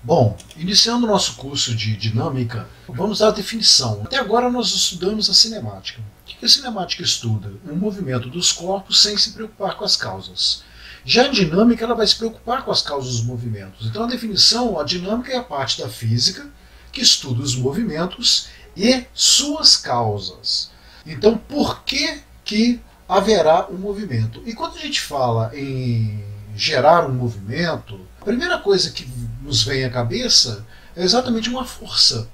Bom, iniciando o nosso curso de dinâmica, vamos à definição. Até agora nós estudamos a cinemática. O que a cinemática estuda? O movimento dos corpos sem se preocupar com as causas. Já a dinâmica ela vai se preocupar com as causas dos movimentos. Então a definição, a dinâmica é a parte da física que estuda os movimentos e suas causas. Então por que haverá um movimento? E quando a gente fala em gerar um movimento, a primeira coisa que nos vem à cabeça é exatamente uma força.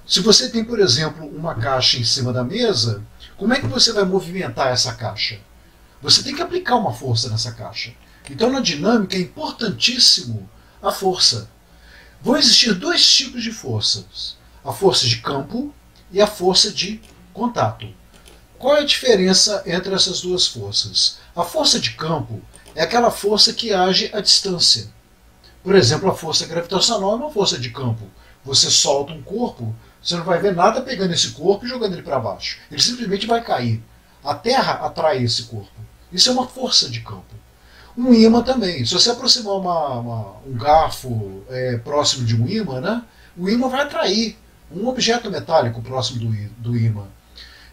Se você tem, por exemplo, uma caixa em cima da mesa, como é que você vai movimentar essa caixa? Você tem que aplicar uma força nessa caixa. Então, na dinâmica, é importantíssimo a força. Vão existir dois tipos de forças: a força de campo e a força de contato. Qual é a diferença entre essas duas forças? A força de campo é aquela força que age à distância. Por exemplo, a força gravitacional é uma força de campo. Você solta um corpo, você não vai ver nada pegando esse corpo e jogando ele para baixo. Ele simplesmente vai cair. A Terra atrai esse corpo. Isso é uma força de campo. Um ímã também. Se você aproximar um garfo próximo de um ímã, né, o ímã vai atrair um objeto metálico próximo do ímã.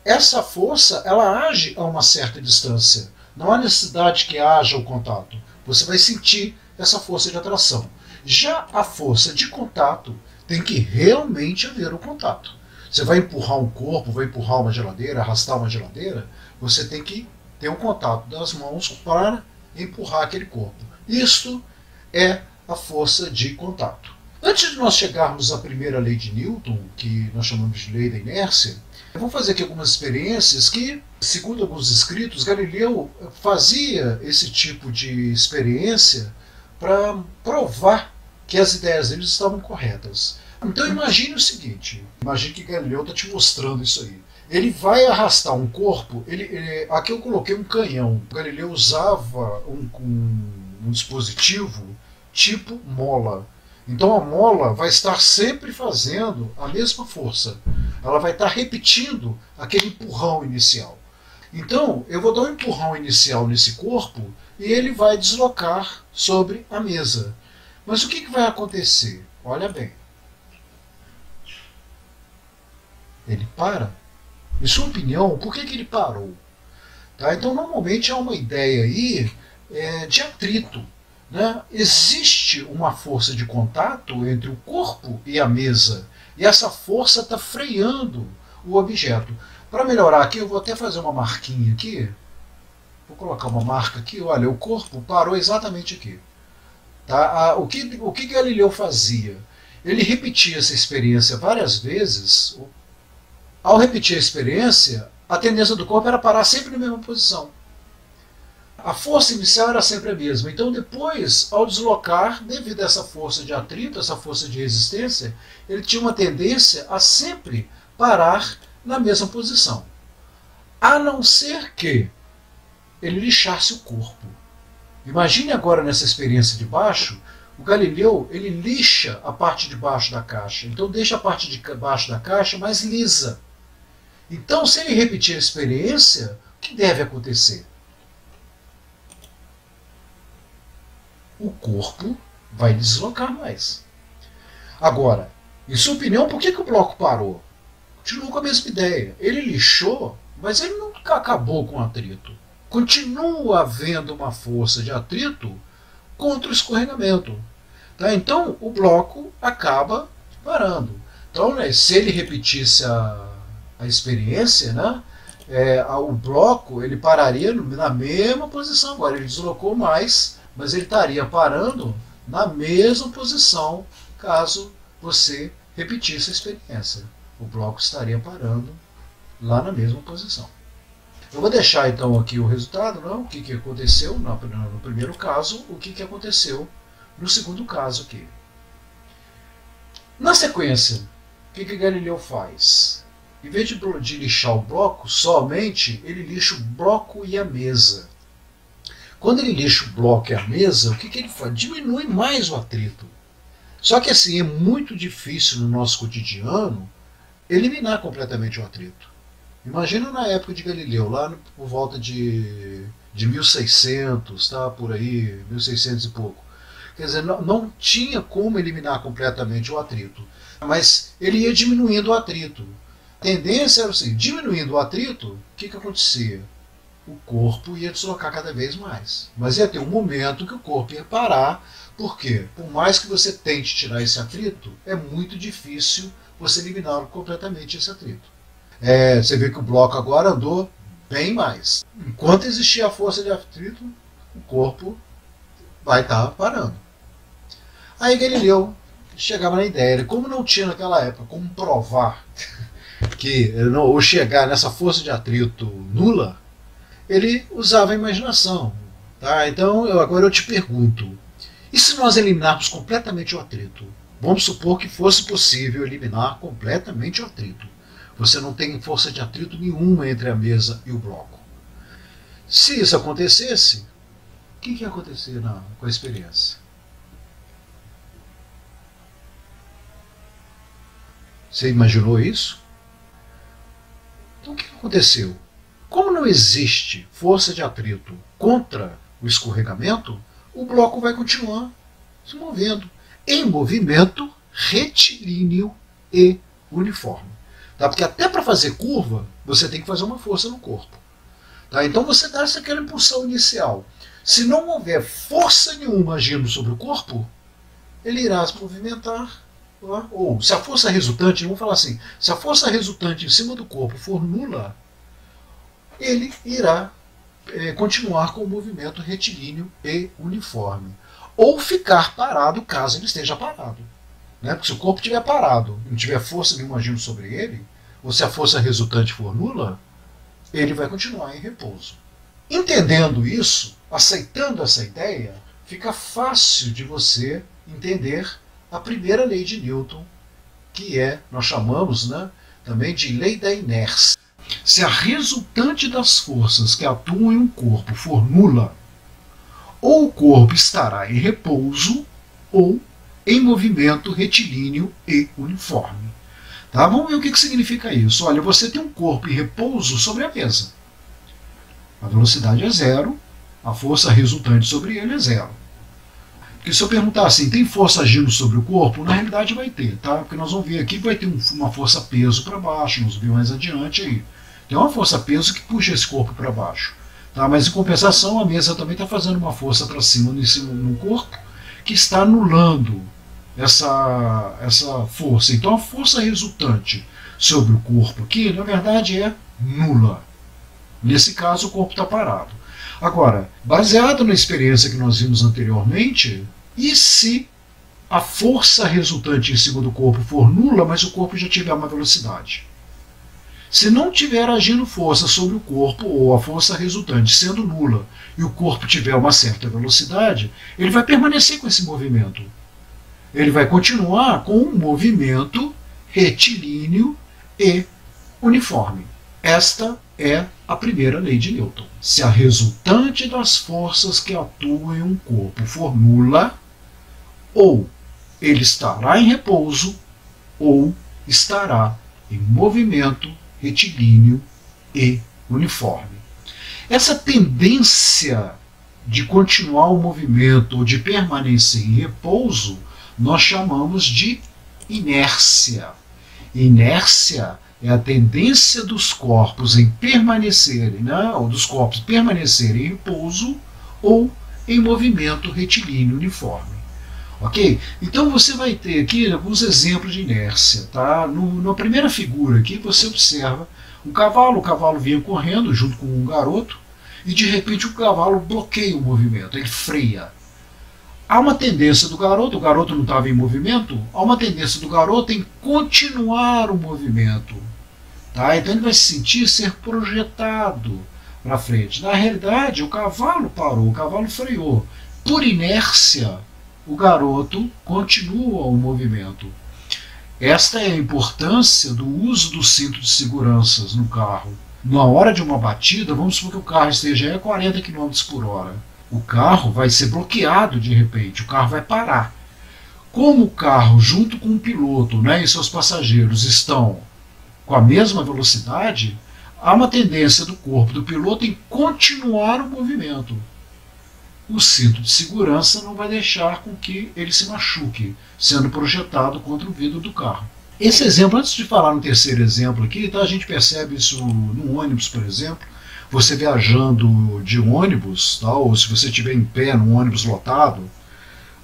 Essa força ela age a uma certa distância. Não há necessidade que haja o contato. Você vai sentir essa força de atração. Já a força de contato tem que realmente haver o contato. Você vai empurrar um corpo, vai empurrar uma geladeira, arrastar uma geladeira, você tem que ter o contato das mãos para empurrar aquele corpo. Isto é a força de contato. Antes de nós chegarmos à primeira lei de Newton, que nós chamamos de lei da inércia, eu vou fazer aqui algumas experiências que, segundo alguns escritos, Galileu fazia esse tipo de experiência para provar que as ideias dele estavam corretas. Então imagine o seguinte, imagine que Galileu está te mostrando isso aí. Ele vai arrastar um corpo, aqui eu coloquei um canhão. Galileu usava um dispositivo tipo mola. Então a mola vai estar sempre fazendo a mesma força. Ela vai estar repetindo aquele empurrão inicial. Então eu vou dar um empurrão inicial nesse corpo e ele vai deslocar sobre a mesa. Mas o que vai acontecer? Olha bem. Ele para. Em sua opinião, por que ele parou? Tá? Então normalmente há uma ideia aí de atrito. Né? Existe uma força de contato entre o corpo e a mesa, e essa força está freando o objeto. Para melhorar aqui, eu vou até fazer uma marquinha aqui. Vou colocar uma marca aqui. Olha, o corpo parou exatamente aqui. Tá? O que Galileu fazia? Ele repetia essa experiência várias vezes. Ao repetir a experiência, a tendência do corpo era parar sempre na mesma posição. A força inicial era sempre a mesma. Então depois, ao deslocar, devido a essa força de atrito, essa força de resistência, ele tinha uma tendência a sempre parar na mesma posição. A não ser que ele lixasse o corpo. Imagine agora nessa experiência de baixo, o Galileu ele lixa a parte de baixo da caixa. Então deixa a parte de baixo da caixa mais lisa. Então se ele repetir a experiência, o que deve acontecer? O corpo vai deslocar mais. Agora, em sua opinião, por que o bloco parou? Continuou com a mesma ideia. Ele lixou, mas ele não acabou com o atrito. Continua havendo uma força de atrito contra o escorregamento. Tá? Então, o bloco acaba parando. Então, né, se ele repetisse a experiência, né, o bloco ele pararia na mesma posição. Agora, ele deslocou mais, mas ele estaria parando na mesma posição caso você repetisse a experiência. O bloco estaria parando lá na mesma posição. Eu vou deixar então aqui o resultado, né? O que aconteceu no primeiro caso, o que aconteceu no segundo caso aqui. Na sequência, o que Galileu faz? Em vez de lixar o bloco, somente ele lixa o bloco e a mesa. Quando ele lixa o bloco e a mesa, o que ele faz? Diminui mais o atrito. Só que assim, é muito difícil no nosso cotidiano eliminar completamente o atrito. Imagina na época de Galileu, lá por volta de 1600, tá? Por aí, 1600 e pouco. Quer dizer, não tinha como eliminar completamente o atrito, mas ele ia diminuindo o atrito. A tendência era assim, diminuindo o atrito, o que acontecia? O corpo ia deslocar cada vez mais. Mas ia ter um momento que o corpo ia parar, porque por mais que você tente tirar esse atrito, é muito difícil você eliminar completamente esse atrito. Você vê que o bloco agora andou bem mais. Enquanto existir a força de atrito, o corpo vai estar parando. Aí Galileu chegava na ideia, como não tinha naquela época como provar que ou chegar nessa força de atrito nula, ele usava a imaginação. Tá? Então agora eu te pergunto, e se nós eliminarmos completamente o atrito? Vamos supor que fosse possível eliminar completamente o atrito. Você não tem força de atrito nenhuma entre a mesa e o bloco. Se isso acontecesse, o que ia acontecer com a experiência? Você imaginou isso? Então o que aconteceu? Como não existe força de atrito contra o escorregamento, o bloco vai continuar se movendo em movimento retilíneo e uniforme. Tá? Porque até para fazer curva, você tem que fazer uma força no corpo. Tá? Então você dá aquela impulsão inicial. Se não houver força nenhuma agindo sobre o corpo, ele irá se movimentar. Tá? Ou se a força resultante, vamos falar assim, se a força resultante em cima do corpo for nula, ele irá continuar com o movimento retilíneo e uniforme. Ou ficar parado caso ele esteja parado. Né? Porque se o corpo estiver parado, não tiver força nenhuma agindo sobre ele, ou se a força resultante for nula, ele vai continuar em repouso. Entendendo isso, aceitando essa ideia, fica fácil de você entender a primeira lei de Newton, que nós chamamos também de lei da inércia. Se a resultante das forças que atuam em um corpo for nula, ou o corpo estará em repouso, ou em movimento retilíneo e uniforme. Tá? Vamos ver o que significa isso. Olha, você tem um corpo em repouso sobre a mesa. A velocidade é zero, a força resultante sobre ele é zero. Porque se eu perguntar assim, tem força agindo sobre o corpo? Na realidade vai ter, tá? Porque nós vamos ver aqui que vai ter uma força-peso para baixo, nós vamos ver mais adiante aí. Tem uma força-peso que puxa esse corpo para baixo. Tá? Mas em compensação, a mesa também está fazendo uma força para cima no corpo, que está anulando essa força. Então a força resultante sobre o corpo aqui, na verdade, é nula. Nesse caso, o corpo está parado. Agora, baseado na experiência que nós vimos anteriormente, e se a força resultante em cima do corpo for nula, mas o corpo já tiver uma velocidade? Se não tiver agindo força sobre o corpo, ou a força resultante sendo nula, e o corpo tiver uma certa velocidade, ele vai permanecer com esse movimento. Ele vai continuar com um movimento retilíneo e uniforme. Esta é a primeira lei de Newton. Se a resultante das forças que atuam em um corpo for nula, ou ele estará em repouso, ou estará em movimento retilíneo e uniforme. Essa tendência de continuar o movimento ou de permanecer em repouso, nós chamamos de inércia. Inércia é a tendência dos corpos em permanecerem, ou dos corpos permanecerem em repouso ou em movimento retilíneo uniforme. Ok? Então você vai ter aqui alguns exemplos de inércia. Tá? Na primeira figura aqui você observa o cavalo vinha correndo junto com um garoto e de repente o cavalo bloqueia o movimento, ele freia. Há uma tendência do garoto, o garoto não estava em movimento, há uma tendência do garoto em continuar o movimento. Tá? Então ele vai se sentir ser projetado para frente. Na realidade, o cavalo parou, o cavalo freou. Por inércia, o garoto continua o movimento. Esta é a importância do uso do cinto de segurança no carro. Na hora de uma batida, vamos supor que o carro esteja a 40 km por hora. O carro vai ser bloqueado de repente, o carro vai parar. Como o carro, junto com o piloto e seus passageiros, estão com a mesma velocidade, há uma tendência do corpo do piloto em continuar o movimento. o cinto de segurança não vai deixar com que ele se machuque, sendo projetado contra o vidro do carro. Esse exemplo, antes de falar no terceiro exemplo aqui, tá, a gente percebe isso no ônibus, por exemplo. Você viajando de ônibus, tá, ou se você estiver em pé num ônibus lotado,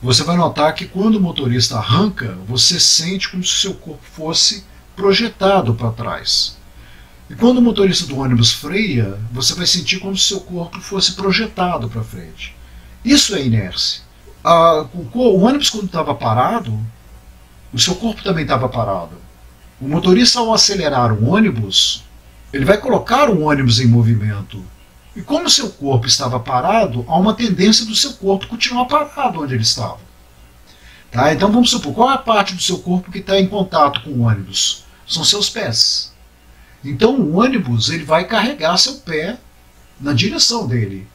você vai notar que quando o motorista arranca, você sente como se o seu corpo fosse projetado para trás. E quando o motorista do ônibus freia, você vai sentir como se o seu corpo fosse projetado para frente. Isso é inércia. O ônibus, quando estava parado, o seu corpo também estava parado. O motorista, ao acelerar o ônibus, ele vai colocar o ônibus em movimento. E como o seu corpo estava parado, há uma tendência do seu corpo continuar parado onde ele estava. Tá? Então vamos supor, qual é a parte do seu corpo que está em contato com o ônibus? São seus pés. Então o ônibus ele vai carregar seu pé na direção dele,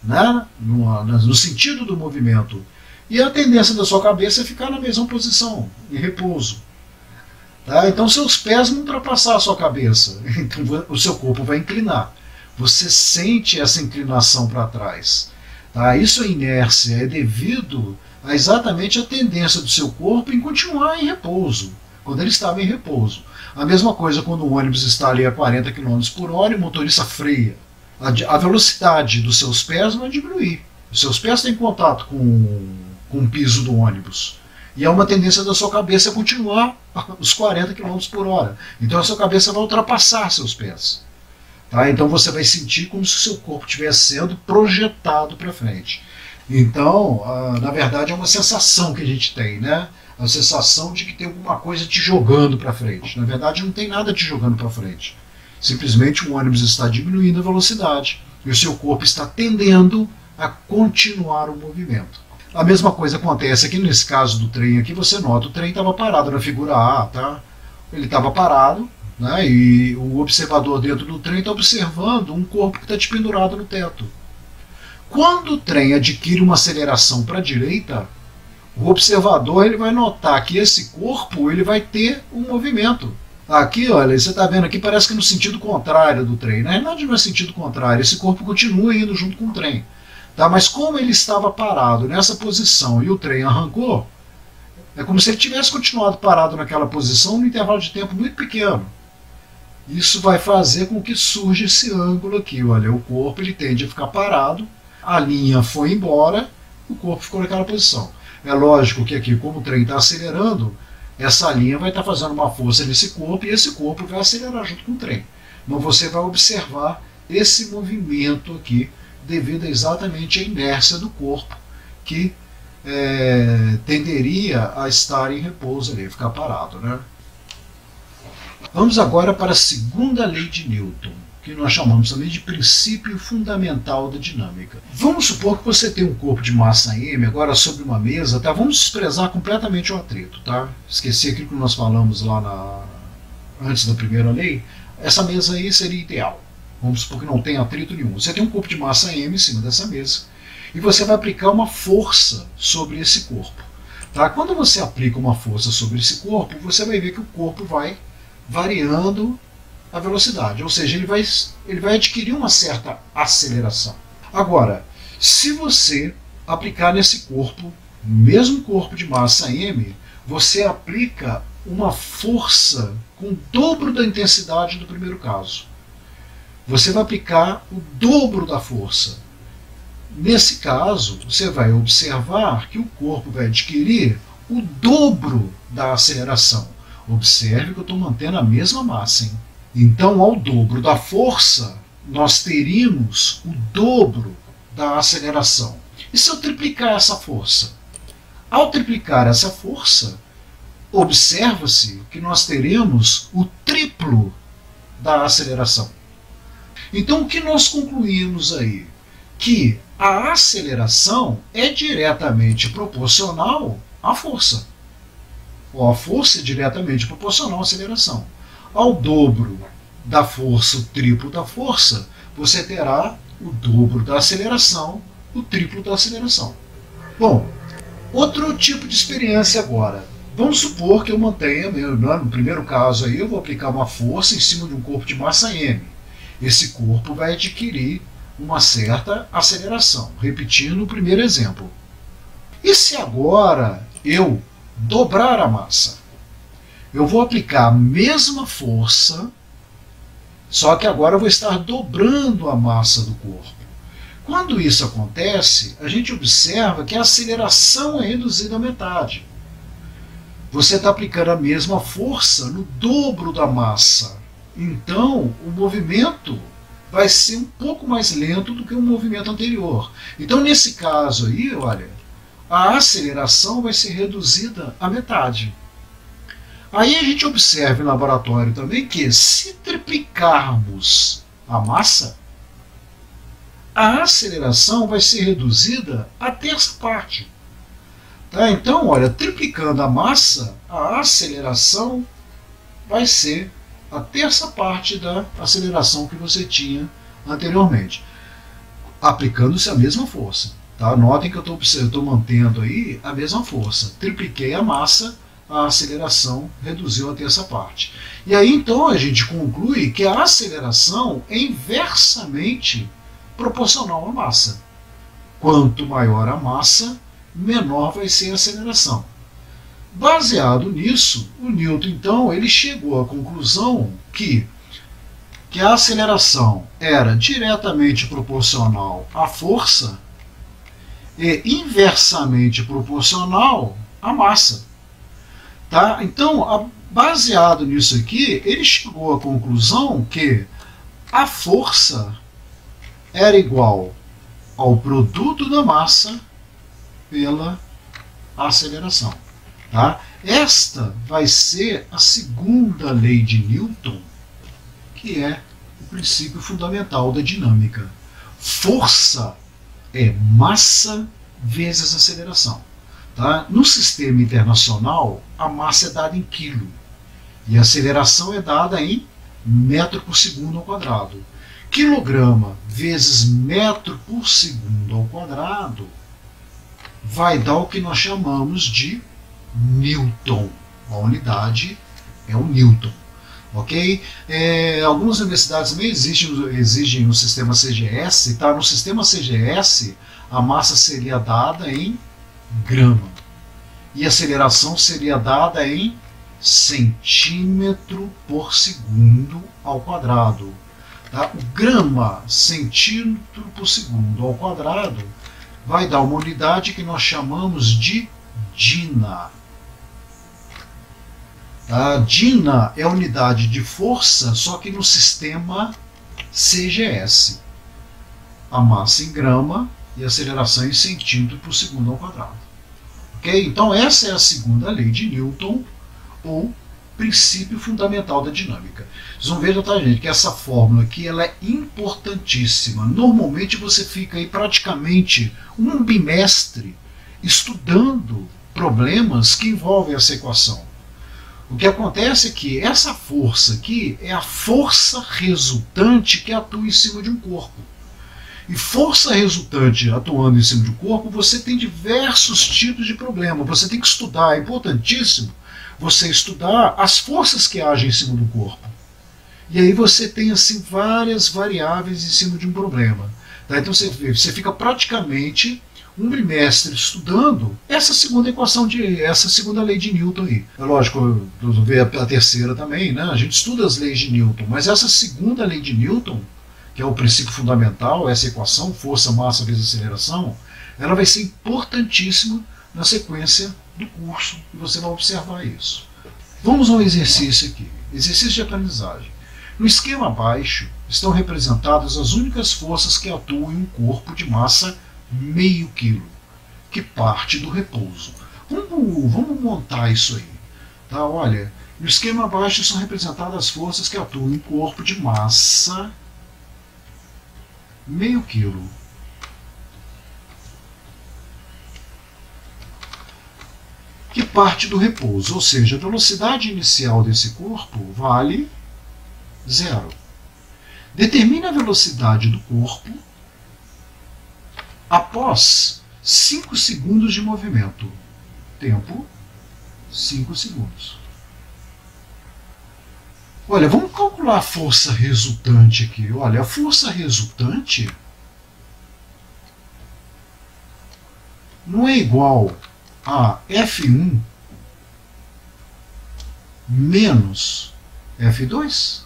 né? No sentido do movimento. E a tendência da sua cabeça é ficar na mesma posição, em repouso. Tá? Então seus pés vão ultrapassar a sua cabeça, então o seu corpo vai inclinar. Você sente essa inclinação para trás. Tá? Isso é inércia, é devido a exatamente a tendência do seu corpo em continuar em repouso, quando ele estava em repouso. A mesma coisa quando o ônibus está ali a 40 km por hora e o motorista freia. A velocidade dos seus pés vai diminuir. Os seus pés têm contato com o piso do ônibus. E há uma tendência da sua cabeça a continuar os 40 km por hora. Então a sua cabeça vai ultrapassar seus pés. Tá? Então você vai sentir como se o seu corpo estivesse sendo projetado para frente. Então, na verdade, é uma sensação que a gente tem, né? A sensação de que tem alguma coisa te jogando para frente. Na verdade, não tem nada te jogando para frente. Simplesmente o ônibus está diminuindo a velocidade e o seu corpo está tendendo a continuar o movimento. A mesma coisa acontece aqui nesse caso do trem aqui, você nota, o trem estava parado na figura A, tá? Ele estava parado, né? E o observador dentro do trem está observando um corpo que está despendurado no teto. Quando o trem adquire uma aceleração para a direita, o observador ele vai notar que esse corpo ele vai ter um movimento. Aqui, olha, você está vendo aqui, parece que no sentido contrário do trem. Na verdade não é sentido contrário, esse corpo continua indo junto com o trem. Tá? Mas como ele estava parado nessa posição e o trem arrancou, é como se ele tivesse continuado parado naquela posição num intervalo de tempo muito pequeno. Isso vai fazer com que surja esse ângulo aqui. Olha, o corpo ele tende a ficar parado, a linha foi embora, o corpo ficou naquela posição. É lógico que aqui, como o trem está acelerando, essa linha vai estar fazendo uma força nesse corpo e esse corpo vai acelerar junto com o trem. Então você vai observar esse movimento aqui devido exatamente à inércia do corpo que tenderia a estar em repouso ali, ficar parado, né? Vamos agora para a segunda lei de Newton, que nós chamamos também de princípio fundamental da dinâmica. Vamos supor que você tem um corpo de massa m agora sobre uma mesa, tá? Vamos desprezar completamente o atrito, tá? Esquecer aquilo que nós falamos lá antes da primeira lei. Essa mesa aí seria ideal. Vamos supor que não tem atrito nenhum. Você tem um corpo de massa m em cima dessa mesa e você vai aplicar uma força sobre esse corpo. Tá? Quando você aplica uma força sobre esse corpo, você vai ver que o corpo vai variando a velocidade, ou seja, ele vai adquirir uma certa aceleração. Agora, se você aplicar nesse corpo, mesmo corpo de massa m, você aplica uma força com o dobro da intensidade do primeiro caso. Você vai aplicar o dobro da força. Nesse caso, você vai observar que o corpo vai adquirir o dobro da aceleração. Observe que eu estou mantendo a mesma massa, hein? Então, ao dobro da força, nós teríamos o dobro da aceleração. E se eu triplicar essa força? Ao triplicar essa força, observa-se que nós teremos o triplo da aceleração. Então, o que nós concluímos aí? Que a aceleração é diretamente proporcional à força. Ou a força é diretamente proporcional à aceleração. Ao dobro da força, o triplo da força, você terá o dobro da aceleração, o triplo da aceleração. Bom, outro tipo de experiência agora. Vamos supor que eu mantenha, no primeiro caso aí, eu vou aplicar uma força em cima de um corpo de massa m. Esse corpo vai adquirir uma certa aceleração. Repetindo o primeiro exemplo. E se agora eu dobrar a massa? Eu vou aplicar a mesma força, só que agora eu vou estar dobrando a massa do corpo. Quando isso acontece, a gente observa que a aceleração é reduzida à metade. Você está aplicando a mesma força no dobro da massa. Então, o movimento vai ser um pouco mais lento do que o movimento anterior. Então, nesse caso aí, olha, a aceleração vai ser reduzida à metade. Aí a gente observa em laboratório também que, se triplicarmos a massa, a aceleração vai ser reduzida à terça parte. Tá? Então, olha, triplicando a massa, a aceleração vai ser a terça parte da aceleração que você tinha anteriormente, aplicando-se a mesma força. Tá? Notem que eu estou mantendo aí a mesma força. Tripliquei a massa, a aceleração reduziu a terça parte. E aí então a gente conclui que a aceleração é inversamente proporcional à massa. Quanto maior a massa, menor vai ser a aceleração. Baseado nisso, o Newton então ele chegou à conclusão que a aceleração era diretamente proporcional à força e inversamente proporcional à massa. Tá? Então, baseado nisso aqui, ele chegou à conclusão que a força era igual ao produto da massa pela aceleração. Tá? Esta vai ser a segunda lei de Newton, que é o princípio fundamental da dinâmica. Força é massa vezes aceleração. Tá? No sistema internacional, a massa é dada em quilo e a aceleração é dada em metro por segundo ao quadrado. Quilograma vezes metro por segundo ao quadrado vai dar o que nós chamamos de Newton. A unidade é o Newton. Ok? Algumas universidades também exigem o sistema CGS. Tá? No sistema CGS, a massa seria dada em grama e a aceleração seria dada em centímetro por segundo ao quadrado. Tá? O grama centímetro por segundo ao quadrado vai dar uma unidade que nós chamamos de Dina. A Dina é a unidade de força, só que no sistema CGS. A massa em grama e a aceleração em centímetro por segundo ao quadrado. Ok? Então essa é a segunda lei de Newton, ou princípio fundamental da dinâmica. Vocês vão ver, tá, gente, que essa fórmula aqui ela é importantíssima. Normalmente você fica aí praticamente um bimestre estudando problemas que envolvem essa equação. O que acontece é que essa força aqui é a força resultante que atua em cima de um corpo. E força resultante atuando em cima de um corpo, você tem diversos tipos de problema. Você tem que estudar, é importantíssimo você estudar as forças que agem em cima do corpo. E aí você tem assim várias variáveis em cima de um problema. Tá? Então você fica praticamente um bimestre estudando essa segunda equação, essa segunda lei de Newton aí. É lógico, eu ver a terceira também, né? A gente estuda as leis de Newton, mas essa segunda lei de Newton, que é o princípio fundamental, essa equação, força, massa vezes aceleração, ela vai ser importantíssima na sequência do curso, e você vai observar isso. Vamos ao exercício aqui. Exercício de aprendizagem. No esquema abaixo estão representadas as únicas forças que atuam em um corpo de massa meio quilo, que parte do repouso. Vamos montar isso aí. Tá? Olha, no esquema abaixo são representadas as forças que atuam em um corpo de massa meio quilo. Que parte do repouso, ou seja, a velocidade inicial desse corpo vale 0. Determine a velocidade do corpo após 5 segundos de movimento. Tempo, 5 segundos. Olha, vamos calcular a força resultante aqui. Olha, a força resultante não é igual a F1 menos F2?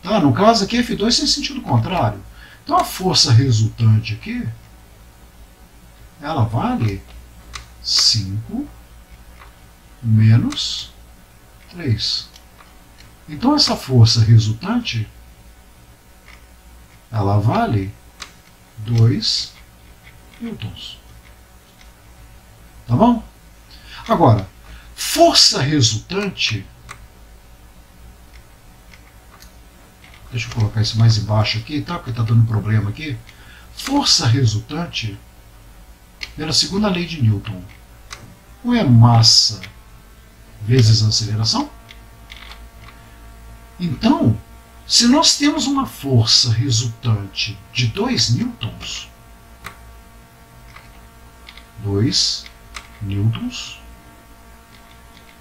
Tá? No caso aqui, F2 tem sentido contrário. Então a força resultante aqui, ela vale 5 menos 3. Então essa força resultante, ela vale 2 newtons. Tá bom? Agora, força resultante, deixa eu colocar isso mais embaixo aqui, tá? Porque está dando problema aqui. Força resultante, pela segunda lei de Newton, não é massa vezes aceleração? Então, se nós temos uma força resultante de 2 newtons, 2 newtons,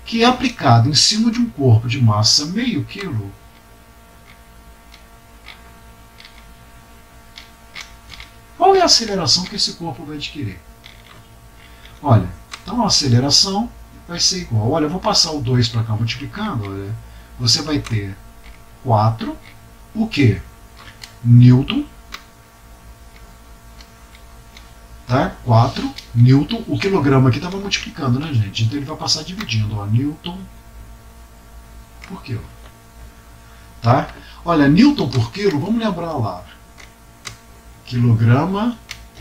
que é aplicado em cima de um corpo de massa meio quilo, qual é a aceleração que esse corpo vai adquirir? Olha, então a aceleração vai ser igual. Olha, eu vou passar o 2 para cá multiplicando. Olha, você vai ter 4, o quê? Newton. Tá? 4 Newton. O quilograma aqui estava multiplicando, né, gente? Então ele vai passar dividindo. Ó, Newton por quilo. Tá? Olha, Newton por quilo, vamos lembrar lá. Quilograma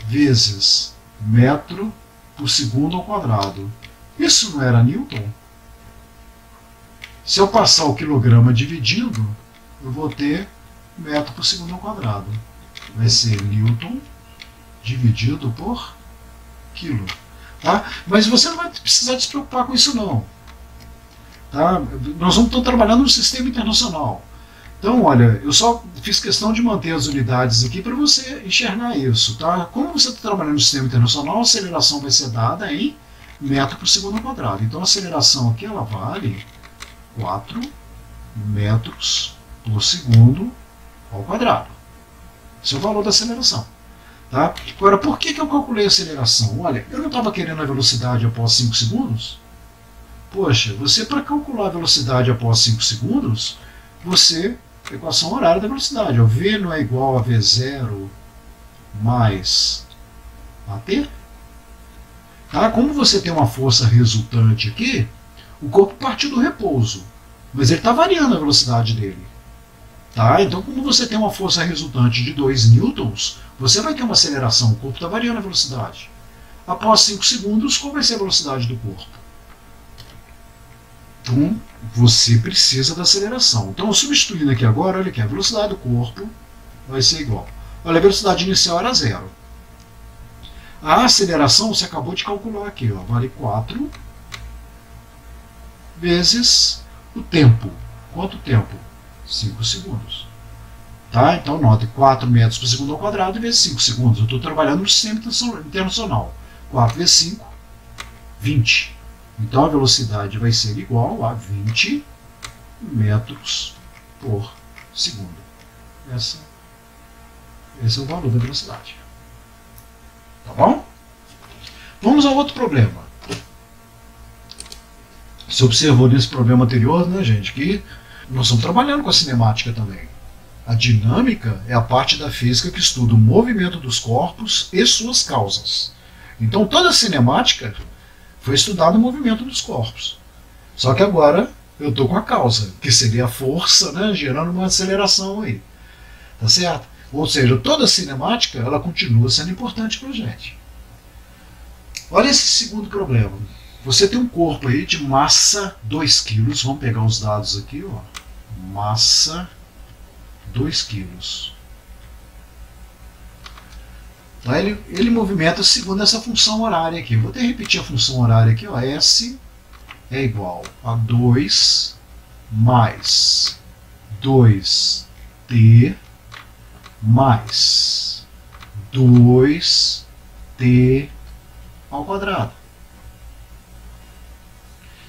vezes metro por segundo ao quadrado. Isso não era Newton? Se eu passar o quilograma dividindo, eu vou ter metro por segundo ao quadrado. Vai ser Newton dividido por quilo. Tá? Mas você não vai precisar se preocupar com isso não. Tá? Nós vamos estar trabalhando no sistema internacional. Então, olha, eu só fiz questão de manter as unidades aqui para você enxergar isso. Tá? Como você está trabalhando no sistema internacional, a aceleração vai ser dada em metro por segundo ao quadrado. Então a aceleração aqui ela vale 4 metros por segundo ao quadrado. Esse é o valor da aceleração. Tá? Agora, por que eu calculei a aceleração? Olha, eu não estava querendo a velocidade após 5 segundos? Poxa, você para calcular a velocidade após 5 segundos, você, a equação horária da velocidade, o V não é igual a V0 mais AT? Tá? Como você tem uma força resultante aqui, o corpo partiu do repouso, mas ele está variando a velocidade dele. Tá? Então, quando você tem uma força resultante de 2 newtons, você vai ter uma aceleração, o corpo está variando a velocidade. Após 5 segundos, qual vai ser a velocidade do corpo? Então, você precisa da aceleração. Então, substituindo aqui agora, olha aqui, a velocidade do corpo vai ser igual. Olha, a velocidade inicial era 0. A aceleração você acabou de calcular aqui, ó, vale 4 vezes o tempo. Quanto tempo? 5 segundos. Tá? Então, note 4 metros por segundo ao quadrado vezes 5 segundos. Eu estou trabalhando no sistema internacional. 4 vezes 5, 20. Então, a velocidade vai ser igual a 20 metros por segundo. Esse é o valor da velocidade. Tá bom? Vamos a outro problema. Você observou nesse problema anterior, né, gente, que nós estamos trabalhando com a cinemática também. A dinâmica é a parte da física que estuda o movimento dos corpos e suas causas. Então toda a cinemática foi estudada o movimento dos corpos. Só que agora eu estou com a causa, que seria a força, né, gerando uma aceleração aí. Tá certo? Ou seja, toda a cinemática ela continua sendo importante para a gente. Olha esse segundo problema. Você tem um corpo aí de massa 2 kg. Vamos pegar os dados aqui. Ó. Massa 2 kg. Tá? Ele movimenta segundo essa função horária aqui. Vou até repetir a função horária aqui. Ó. S é igual a 2 mais 2t mais 2t ao quadrado.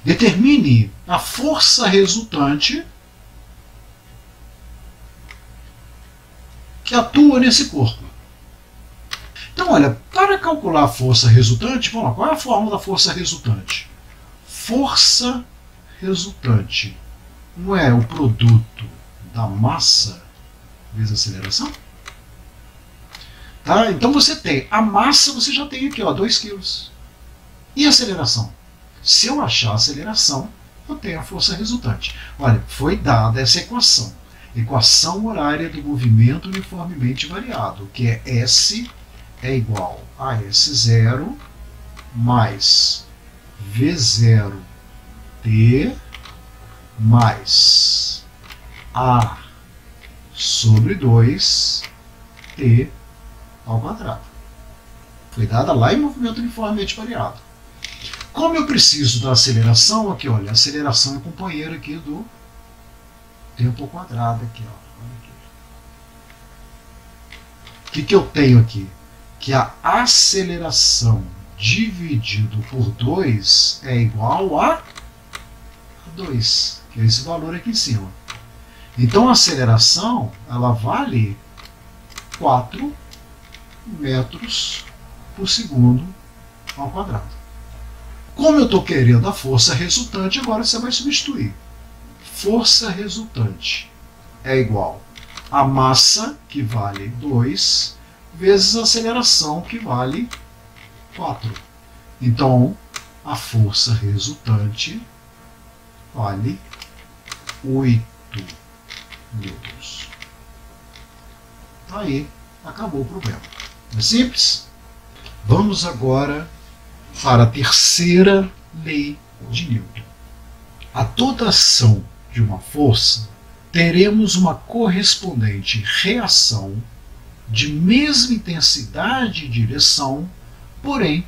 Determine a força resultante que atua nesse corpo. Então, olha, para Para calcular a força resultante, vamos lá, qual é a fórmula da força resultante? Força resultante não é o produto da massa vezes a aceleração? Tá? Então você tem a massa, você já tem aqui, ó, 2 kg. E a aceleração? Se eu achar a aceleração, eu tenho a força resultante. Olha, foi dada essa equação. Equação horária do movimento uniformemente variado, que é S é igual a S0 mais V0T mais A sobre 2T ao quadrado. Foi dada lá em movimento uniformemente variado. Como eu preciso da aceleração, aqui, olha, a aceleração é companheira aqui do tempo ao quadrado. Aqui, ó. Olha aqui. O que eu tenho aqui? Que a aceleração dividido por 2 é igual a 2, que é esse valor aqui em cima. Então a aceleração, ela vale 4 metros por segundo ao quadrado. Como eu estou querendo a força resultante, agora você vai substituir. Força resultante é igual a massa, que vale 2, vezes a aceleração, que vale 4. Então, a força resultante vale 8 newtons. Aí, acabou o problema. É simples? Vamos agora para a terceira lei de Newton. A toda ação de uma força, teremos uma correspondente reação de mesma intensidade e direção, porém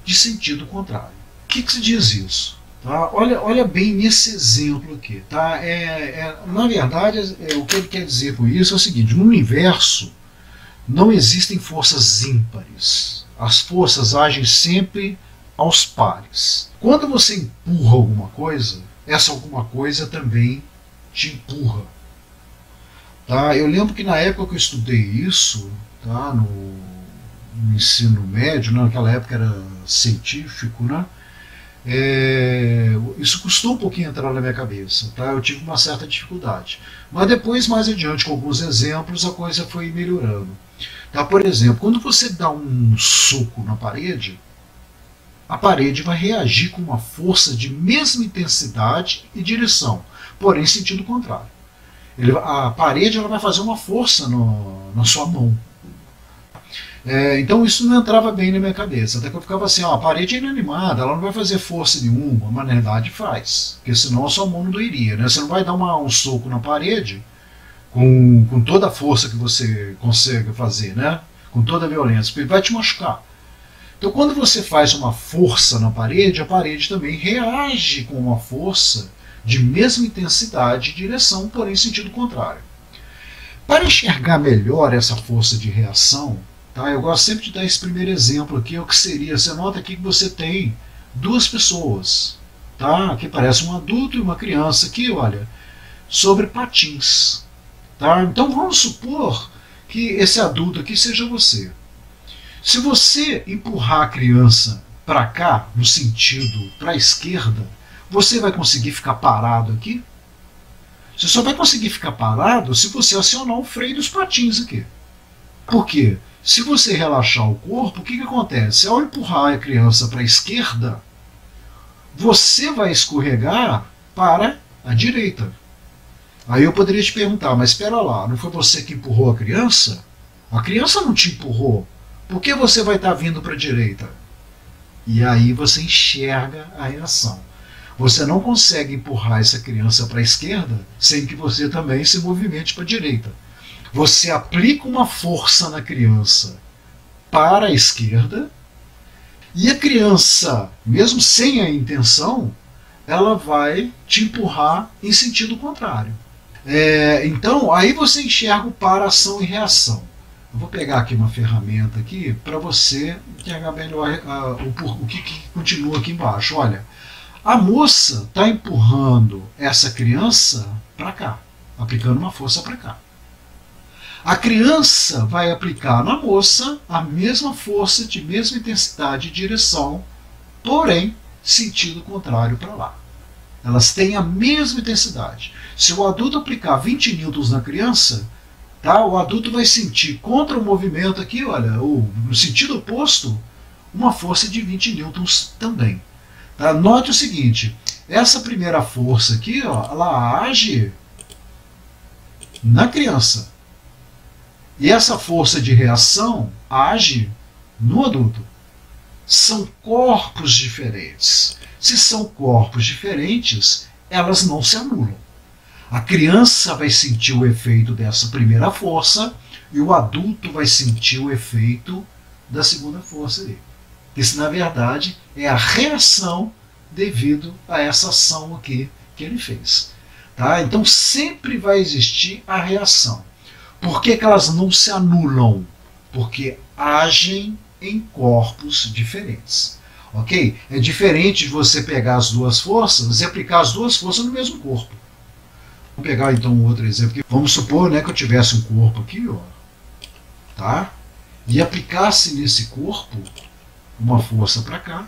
de sentido contrário. O que se diz isso? Tá? Olha bem nesse exemplo aqui. Tá? Na verdade, o que ele quer dizer com isso é o seguinte: no universo não existem forças ímpares. As forças agem sempre aos pares. Quando você empurra alguma coisa, essa alguma coisa também te empurra. Tá? Eu lembro que na época que eu estudei isso, tá, no ensino médio, naquela época era científico, né? Isso custou um pouquinho entrar na minha cabeça, tá? Eu tive uma certa dificuldade. Mas depois, mais adiante, com alguns exemplos, a coisa foi melhorando. Tá? Por exemplo, quando você dá um soco na parede, a parede vai reagir com uma força de mesma intensidade e direção, porém sentido contrário. A parede ela vai fazer uma força na sua mão. Então isso não entrava bem na minha cabeça, até que eu ficava assim: ó, a parede é inanimada, ela não vai fazer força nenhuma, mas na verdade faz, porque senão a sua mão não doeria, né? Você não vai dar um soco na parede com toda a força que você consegue fazer, né? Com toda a violência, porque vai te machucar. Então quando você faz uma força na parede, a parede também reage com uma força de mesma intensidade e direção, porém sentido contrário. Para enxergar melhor essa força de reação, tá, eu gosto sempre de dar esse primeiro exemplo aqui, o que seria, você nota aqui que você tem duas pessoas, tá, que parece um adulto e uma criança aqui, olha, sobre patins. Tá? Então vamos supor que esse adulto aqui seja você. Se você empurrar a criança para cá, no sentido para a esquerda, você vai conseguir ficar parado aqui? Você só vai conseguir ficar parado se você acionar o freio dos patins aqui. Por quê? Se você relaxar o corpo, o que acontece? Ao empurrar a criança para a esquerda, você vai escorregar para a direita. Aí eu poderia te perguntar, mas espera lá, não foi você que empurrou a criança? A criança não te empurrou. Por que você vai estar vindo para a direita? E aí você enxerga a reação. Você não consegue empurrar essa criança para a esquerda sem que você também se movimente para a direita. Você aplica uma força na criança para a esquerda e a criança, mesmo sem a intenção, ela vai te empurrar em sentido contrário. Então, aí você enxerga o para, ação e reação. Eu vou pegar aqui uma ferramenta aqui para você enxergar melhor o que continua aqui embaixo. Olha, a moça está empurrando essa criança para cá, aplicando uma força para cá. A criança vai aplicar na moça a mesma força, de mesma intensidade e direção, porém, sentido contrário para lá. Elas têm a mesma intensidade. Se o adulto aplicar 20 newtons na criança, tá, o adulto vai sentir contra o movimento aqui, olha, no sentido oposto, uma força de 20 newtons também. Tá? Note o seguinte, essa primeira força aqui, ó, ela age na criança. E essa força de reação age no adulto. São corpos diferentes. Se são corpos diferentes, elas não se anulam. A criança vai sentir o efeito dessa primeira força e o adulto vai sentir o efeito da segunda força aí. Isso, na verdade, é a reação devido a essa ação aqui que ele fez. Tá? Então, sempre vai existir a reação. Por que elas não se anulam? Porque agem em corpos diferentes. Ok? É diferente de você pegar as duas forças e aplicar as duas forças no mesmo corpo. Vamos pegar então um outro exemplo. Vamos supor, né, que eu tivesse um corpo aqui, ó, tá? E aplicasse nesse corpo uma força para cá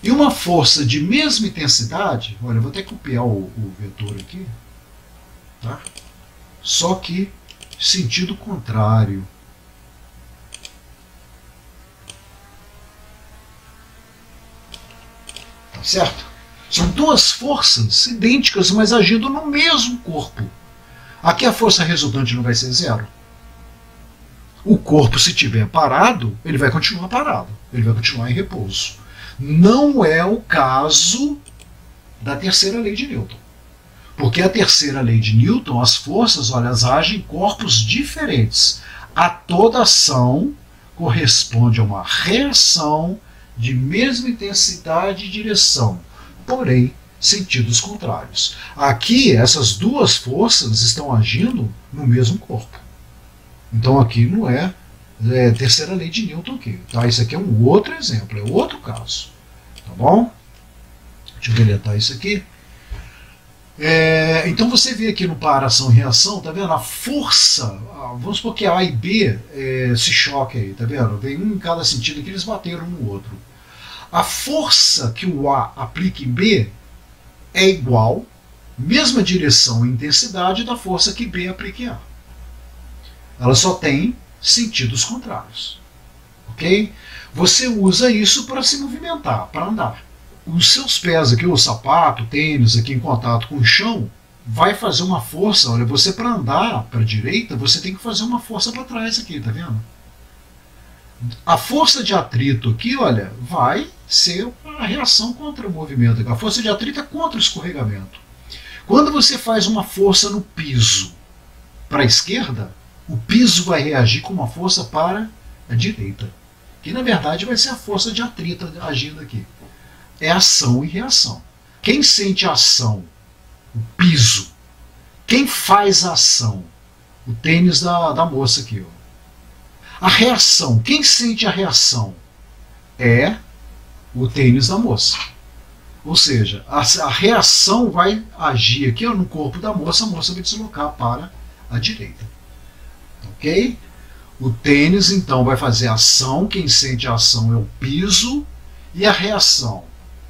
e uma força de mesma intensidade. Olha, eu vou até copiar o vetor aqui, tá? Só que sentido contrário. Tá certo? São duas forças idênticas, mas agindo no mesmo corpo. Aqui a força resultante não vai ser zero. O corpo, se estiver parado, ele vai continuar parado. Ele vai continuar em repouso. Não é o caso da terceira lei de Newton. Porque a terceira lei de Newton, as forças, olha, elas agem em corpos diferentes. A toda ação corresponde a uma reação de mesma intensidade e direção, porém, sentidos contrários. Aqui, essas duas forças estão agindo no mesmo corpo. Então aqui não é, terceira lei de Newton aqui. Tá? Isso aqui é um outro exemplo, é outro caso. Tá bom? Deixa eu deletar isso aqui. Então você vê aqui no par ação e reação, tá vendo? A força, vamos supor que A e B se choquem aí, tá vendo? Vem um em cada sentido que eles bateram um no outro. A força que o A aplica em B é igual, mesma direção e intensidade da força que B aplica em A. Ela só tem sentidos contrários. Ok? Você usa isso para se movimentar, para andar. Os seus pés aqui, o sapato, o tênis aqui em contato com o chão, vai fazer uma força. Olha, você para andar para a direita, você tem que fazer uma força para trás aqui, tá vendo? A força de atrito aqui, olha, vai ser a reação contra o movimento. A força de atrito é contra o escorregamento. Quando você faz uma força no piso para a esquerda, o piso vai reagir com uma força para a direita. Que na verdade vai ser a força de atrito agindo aqui. É ação e reação. Quem sente a ação? O piso. Quem faz a ação? O tênis da moça aqui, ó. A reação, quem sente a reação? É o tênis da moça. Ou seja, a reação vai agir aqui, ó, no corpo da moça, a moça vai deslocar para a direita. Ok? O tênis, então, vai fazer a ação, quem sente a ação é o piso, e a reação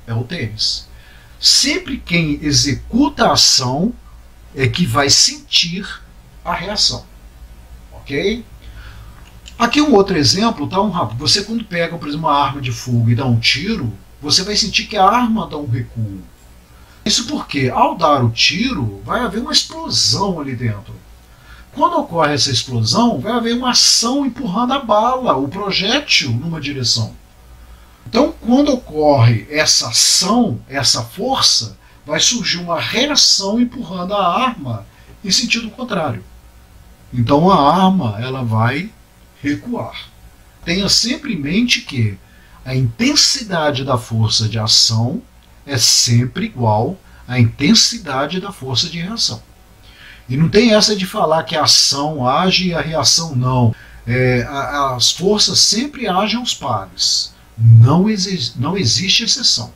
é o tênis. Sempre quem executa a ação é que vai sentir a reação. Ok? Aqui um outro exemplo, tá? Você quando pega, por exemplo, uma arma de fogo e dá um tiro, você vai sentir que a arma dá um recuo. Isso porque, ao dar o tiro, vai haver uma explosão ali dentro. Quando ocorre essa explosão, vai haver uma ação empurrando a bala, o projétil, numa direção. Então, quando ocorre essa ação, essa força, vai surgir uma reação empurrando a arma em sentido contrário. Então, a arma ela vai recuar. Tenha sempre em mente que a intensidade da força de ação é sempre igual à intensidade da força de reação. E não tem essa de falar que a ação age e a reação não. As forças sempre agem aos pares. Não existe exceção.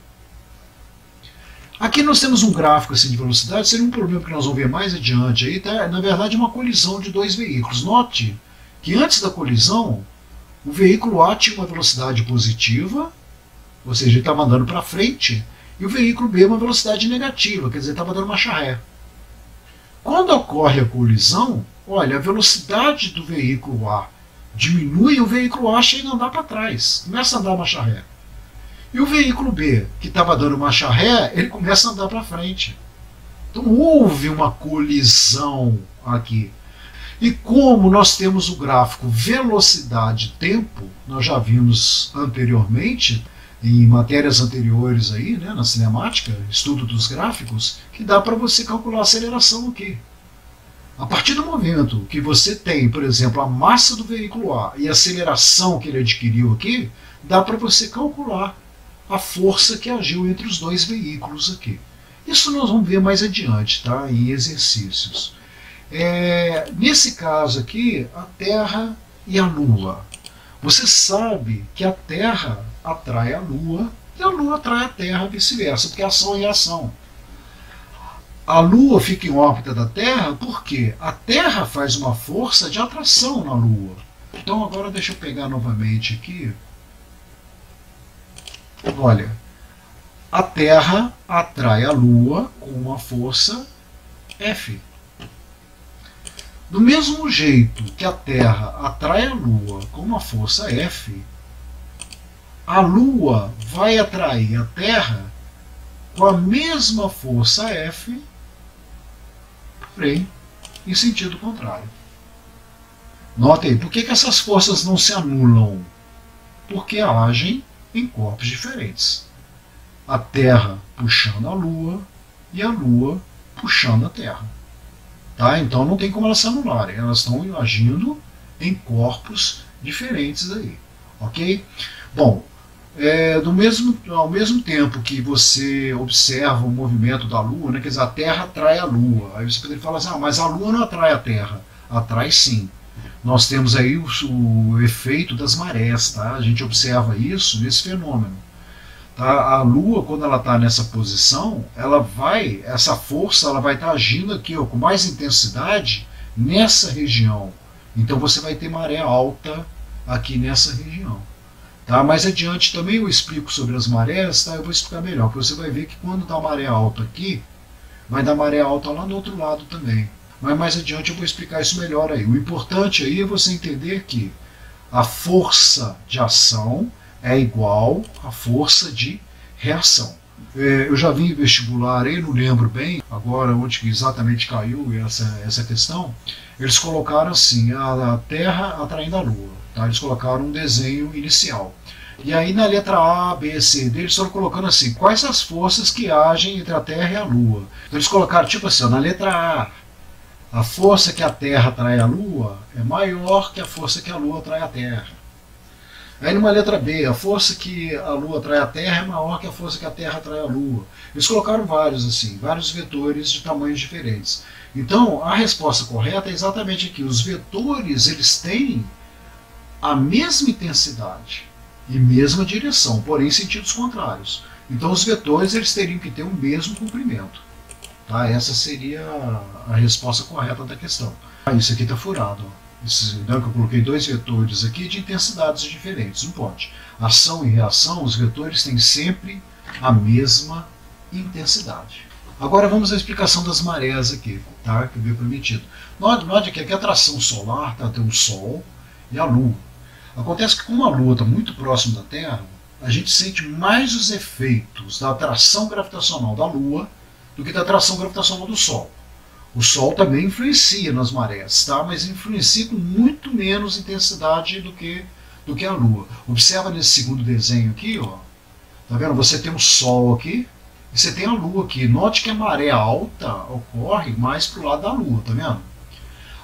Aqui nós temos um gráfico assim de velocidade, seria um problema que nós vamos ver mais adiante. Aí, tá? Na verdade, é uma colisão de dois veículos. Note que antes da colisão, o veículo A tinha uma velocidade positiva, ou seja, ele estava andando para frente, e o veículo B uma velocidade negativa, quer dizer, estava dando marcha ré. Quando ocorre a colisão, olha, a velocidade do veículo A diminui e o veículo A chega a andar para trás, começa a andar marcha ré. E o veículo B, que estava dando marcha ré, ele começa a andar para frente. Então houve uma colisão aqui. E como nós temos o gráfico velocidade-tempo, nós já vimos anteriormente, em matérias anteriores aí, né, na cinemática, estudo dos gráficos, que dá para você calcular a aceleração aqui. A partir do momento que você tem, por exemplo, a massa do veículo A e a aceleração que ele adquiriu aqui, dá para você calcular a força que agiu entre os dois veículos aqui. Isso nós vamos ver mais adiante, tá, em exercícios. Nesse caso aqui, a Terra e a Lua. Você sabe que a Terra atrai a Lua e a Lua atrai a Terra, vice-versa, porque é ação e reação. A Lua fica em órbita da Terra porque a Terra faz uma força de atração na Lua. Então agora deixa eu pegar novamente aqui. Olha, a Terra atrai a Lua com uma força F. Do mesmo jeito que a Terra atrai a Lua com uma força F, a Lua vai atrair a Terra com a mesma força F, porém em sentido contrário. Note aí, por que essas forças não se anulam? Porque agem em corpos diferentes. A Terra puxando a Lua e a Lua puxando a Terra. Tá? Então não tem como elas se anularem, elas estão agindo em corpos diferentes aí. Ok? Bom, ao mesmo tempo que você observa o movimento da Lua, né, quer dizer, a Terra atrai a Lua. Aí você poderia falar assim, mas a Lua não atrai a Terra. Atrai sim. Nós temos aí o efeito das marés, tá? A gente observa isso nesse fenômeno. Tá? A Lua, quando ela está nessa posição, essa força ela vai estar agindo aqui, ó, com mais intensidade nessa região. Então você vai ter maré alta aqui nessa região. Tá? Mais adiante também eu explico sobre as marés, tá? Eu vou explicar melhor, porque você vai ver que quando dá maré alta aqui, vai dar maré alta lá no outro lado também. Mas mais adiante eu vou explicar isso melhor aí. O importante aí é você entender que a força de ação é igual à força de reação. Eu já vi em vestibular, eu não lembro bem agora onde exatamente caiu essa questão. Eles colocaram assim, a Terra atraindo a Lua. Tá? Eles colocaram um desenho inicial. E aí na letra A, B, C D, eles estão colocando assim, quais as forças que agem entre a Terra e a Lua. Então eles colocaram tipo assim, na letra A força que a Terra atrai a Lua é maior que a força que a Lua atrai a Terra. Aí numa letra B, a força que a Lua atrai a Terra é maior que a força que a Terra atrai a Lua. Eles colocaram vários assim, vários vetores de tamanhos diferentes. Então a resposta correta é exatamente aqui. Os vetores eles têm a mesma intensidade e mesma direção, porém em sentidos contrários. Então os vetores eles teriam que ter o mesmo comprimento. Tá? Essa seria a resposta correta da questão. Isso aqui está furado. Eu coloquei dois vetores aqui de intensidades diferentes. Não pode. Ação e reação, os vetores têm sempre a mesma intensidade. Agora vamos à explicação das marés aqui, tá? Que veio prometido. Note que aqui a atração solar tem o Sol e a Lua. Acontece que como a Lua está muito próximo da Terra, a gente sente mais os efeitos da atração gravitacional da Lua do que da atração gravitacional do Sol. O Sol também influencia nas marés, tá? Mas influencia com muito menos intensidade do que a Lua. Observa nesse segundo desenho aqui, ó. Tá vendo? Você tem o Sol aqui e você tem a Lua aqui. Note que a maré alta ocorre mais para o lado da Lua, tá vendo?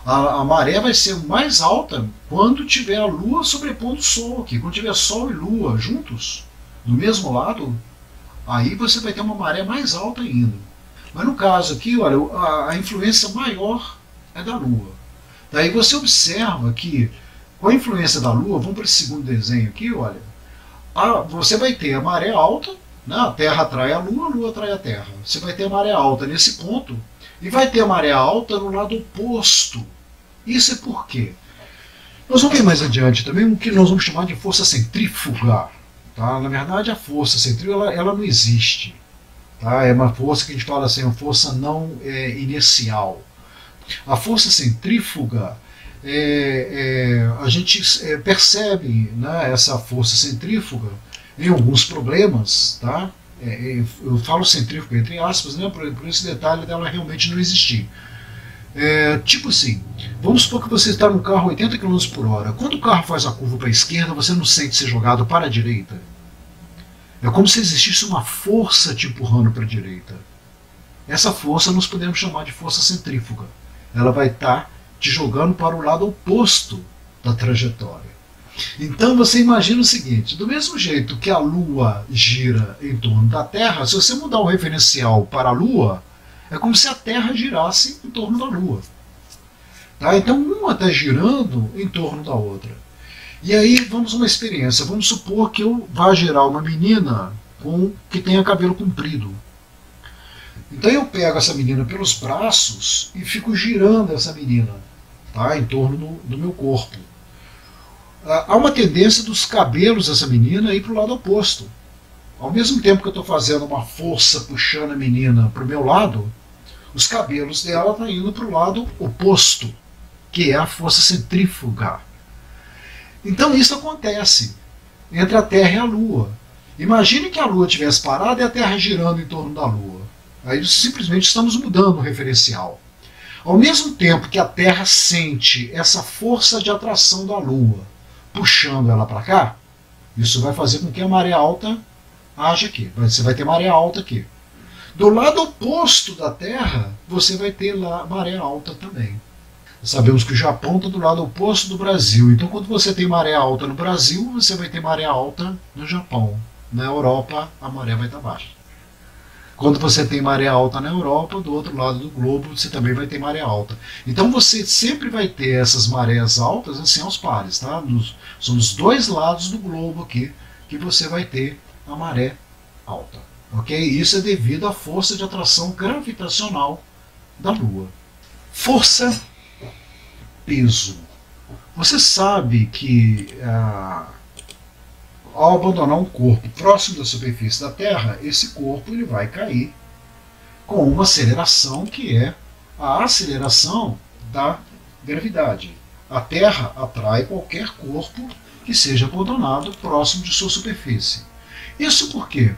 A maré vai ser mais alta quando tiver a Lua sobrepondo o Sol aqui. Quando tiver Sol e Lua juntos, do mesmo lado, aí você vai ter uma maré mais alta ainda. Mas no caso aqui, olha, a influência maior é da Lua. Daí você observa que, com a influência da Lua, vamos para esse segundo desenho aqui, olha, você vai ter a maré alta né? A Terra atrai a Lua atrai a Terra. Você vai ter maré alta nesse ponto e vai ter maré alta no lado oposto. Isso é por quê? Nós vamos ver mais adiante também o que nós vamos chamar de força centrífuga. Tá? Na verdade, a força centrífuga ela não existe. Tá? É uma força que a gente fala assim, uma força não inercial. A força centrífuga, a gente percebe, né, essa força centrífuga em alguns problemas. Tá? Eu falo centrífuga entre aspas, né, por esse detalhe dela realmente não existir. Tipo assim, vamos supor que você está no carro a 80 km por hora. Quando o carro faz a curva para a esquerda, você não sente ser jogado para a direita. É como se existisse uma força te empurrando para a direita. Essa força nós podemos chamar de força centrífuga. Ela vai estar te jogando para o lado oposto da trajetória. Então você imagina o seguinte, do mesmo jeito que a Lua gira em torno da Terra, se você mudar o referencial para a Lua, é como se a Terra girasse em torno da Lua. Tá? Então uma está girando em torno da outra. E aí vamos a uma experiência. Vamos supor que eu vá gerar uma menina que tenha cabelo comprido. Então eu pego essa menina pelos braços e fico girando essa menina, tá? Em torno do meu corpo. Há uma tendência dos cabelos dessa menina ir para o lado oposto. Ao mesmo tempo que eu estou fazendo uma força puxando a menina para o meu lado, os cabelos dela estão indo para o lado oposto, que é a força centrífuga. Então isso acontece entre a Terra e a Lua. Imagine que a Lua estivesse parada e a Terra girando em torno da Lua. Aí simplesmente estamos mudando o referencial. Ao mesmo tempo que a Terra sente essa força de atração da Lua, puxando ela para cá, isso vai fazer com que a maré alta haja aqui. Você vai ter maré alta aqui. Do lado oposto da Terra, você vai ter lá maré alta também. Sabemos que o Japão está do lado oposto do Brasil. Então, quando você tem maré alta no Brasil, você vai ter maré alta no Japão. Na Europa, a maré vai estar baixa. Quando você tem maré alta na Europa, do outro lado do globo, você também vai ter maré alta. Então, você sempre vai ter essas marés altas assim aos pares. Tá? São os dois lados do globo aqui que você vai ter a maré alta. Okay? Isso é devido à força de atração gravitacional da Lua. Força peso. Você sabe que ao abandonar um corpo próximo da superfície da Terra, esse corpo ele vai cair com uma aceleração que é a aceleração da gravidade. A Terra atrai qualquer corpo que seja abandonado próximo de sua superfície. Isso porque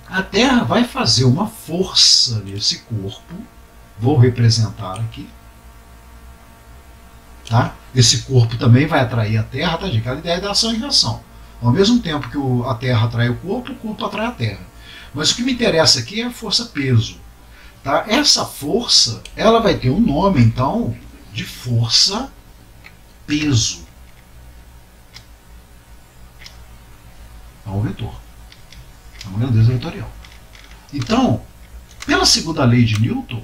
a Terra vai fazer uma força nesse corpo, vou representar aqui, tá? Esse corpo também vai atrair a Terra, tá? Aquela ideia da ação e reação. Ao mesmo tempo que a Terra atrai o corpo atrai a Terra. Mas o que me interessa aqui é a força-peso. Tá? Essa força ela vai ter um nome, então, de força-peso. É um vetor. É uma grandeza vetorial. Então, pela segunda lei de Newton,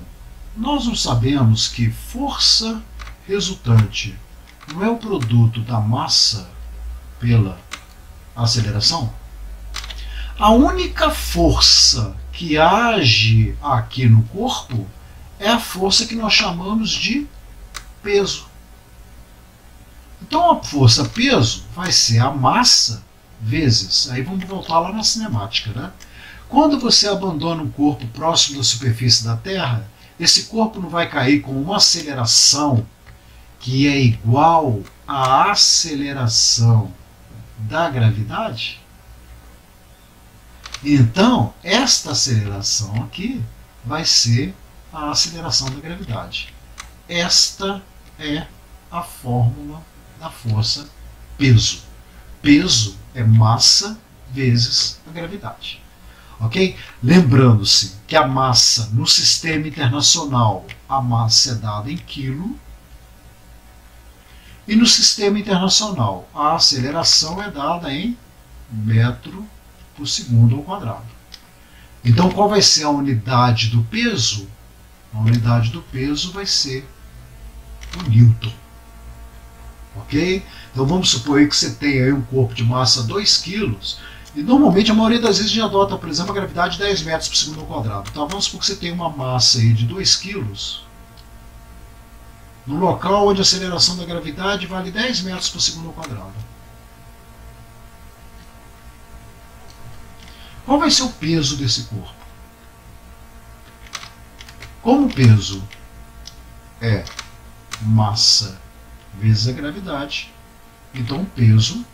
nós não sabemos que força resultante não é o produto da massa pela aceleração? A única força que age aqui no corpo é a força que nós chamamos de peso. Então a força-peso vai ser a massa vezes, aí vamos voltar lá na cinemática, né? Quando você abandona um corpo próximo da superfície da Terra, esse corpo não vai cair com uma aceleração que é igual à aceleração da gravidade? Então, esta aceleração aqui vai ser a aceleração da gravidade. Esta é a fórmula da força peso. Peso é massa vezes a gravidade. Ok? Lembrando-se que a massa no sistema internacional, a massa é dada em quilo, e no sistema internacional a aceleração é dada em metro por segundo ao quadrado. Então qual vai ser a unidade do peso? A unidade do peso vai ser o Newton. Ok? Então vamos supor aí que você tem aí um corpo de massa 2 kg E normalmente a maioria das vezes a gente adota, por exemplo, a gravidade de 10 metros por segundo ao quadrado. Então vamos supor que você tem uma massa aí de 2 quilos, no local onde a aceleração da gravidade vale 10 metros por segundo ao quadrado. Qual vai ser o peso desse corpo? Como o peso é massa vezes a gravidade, então o peso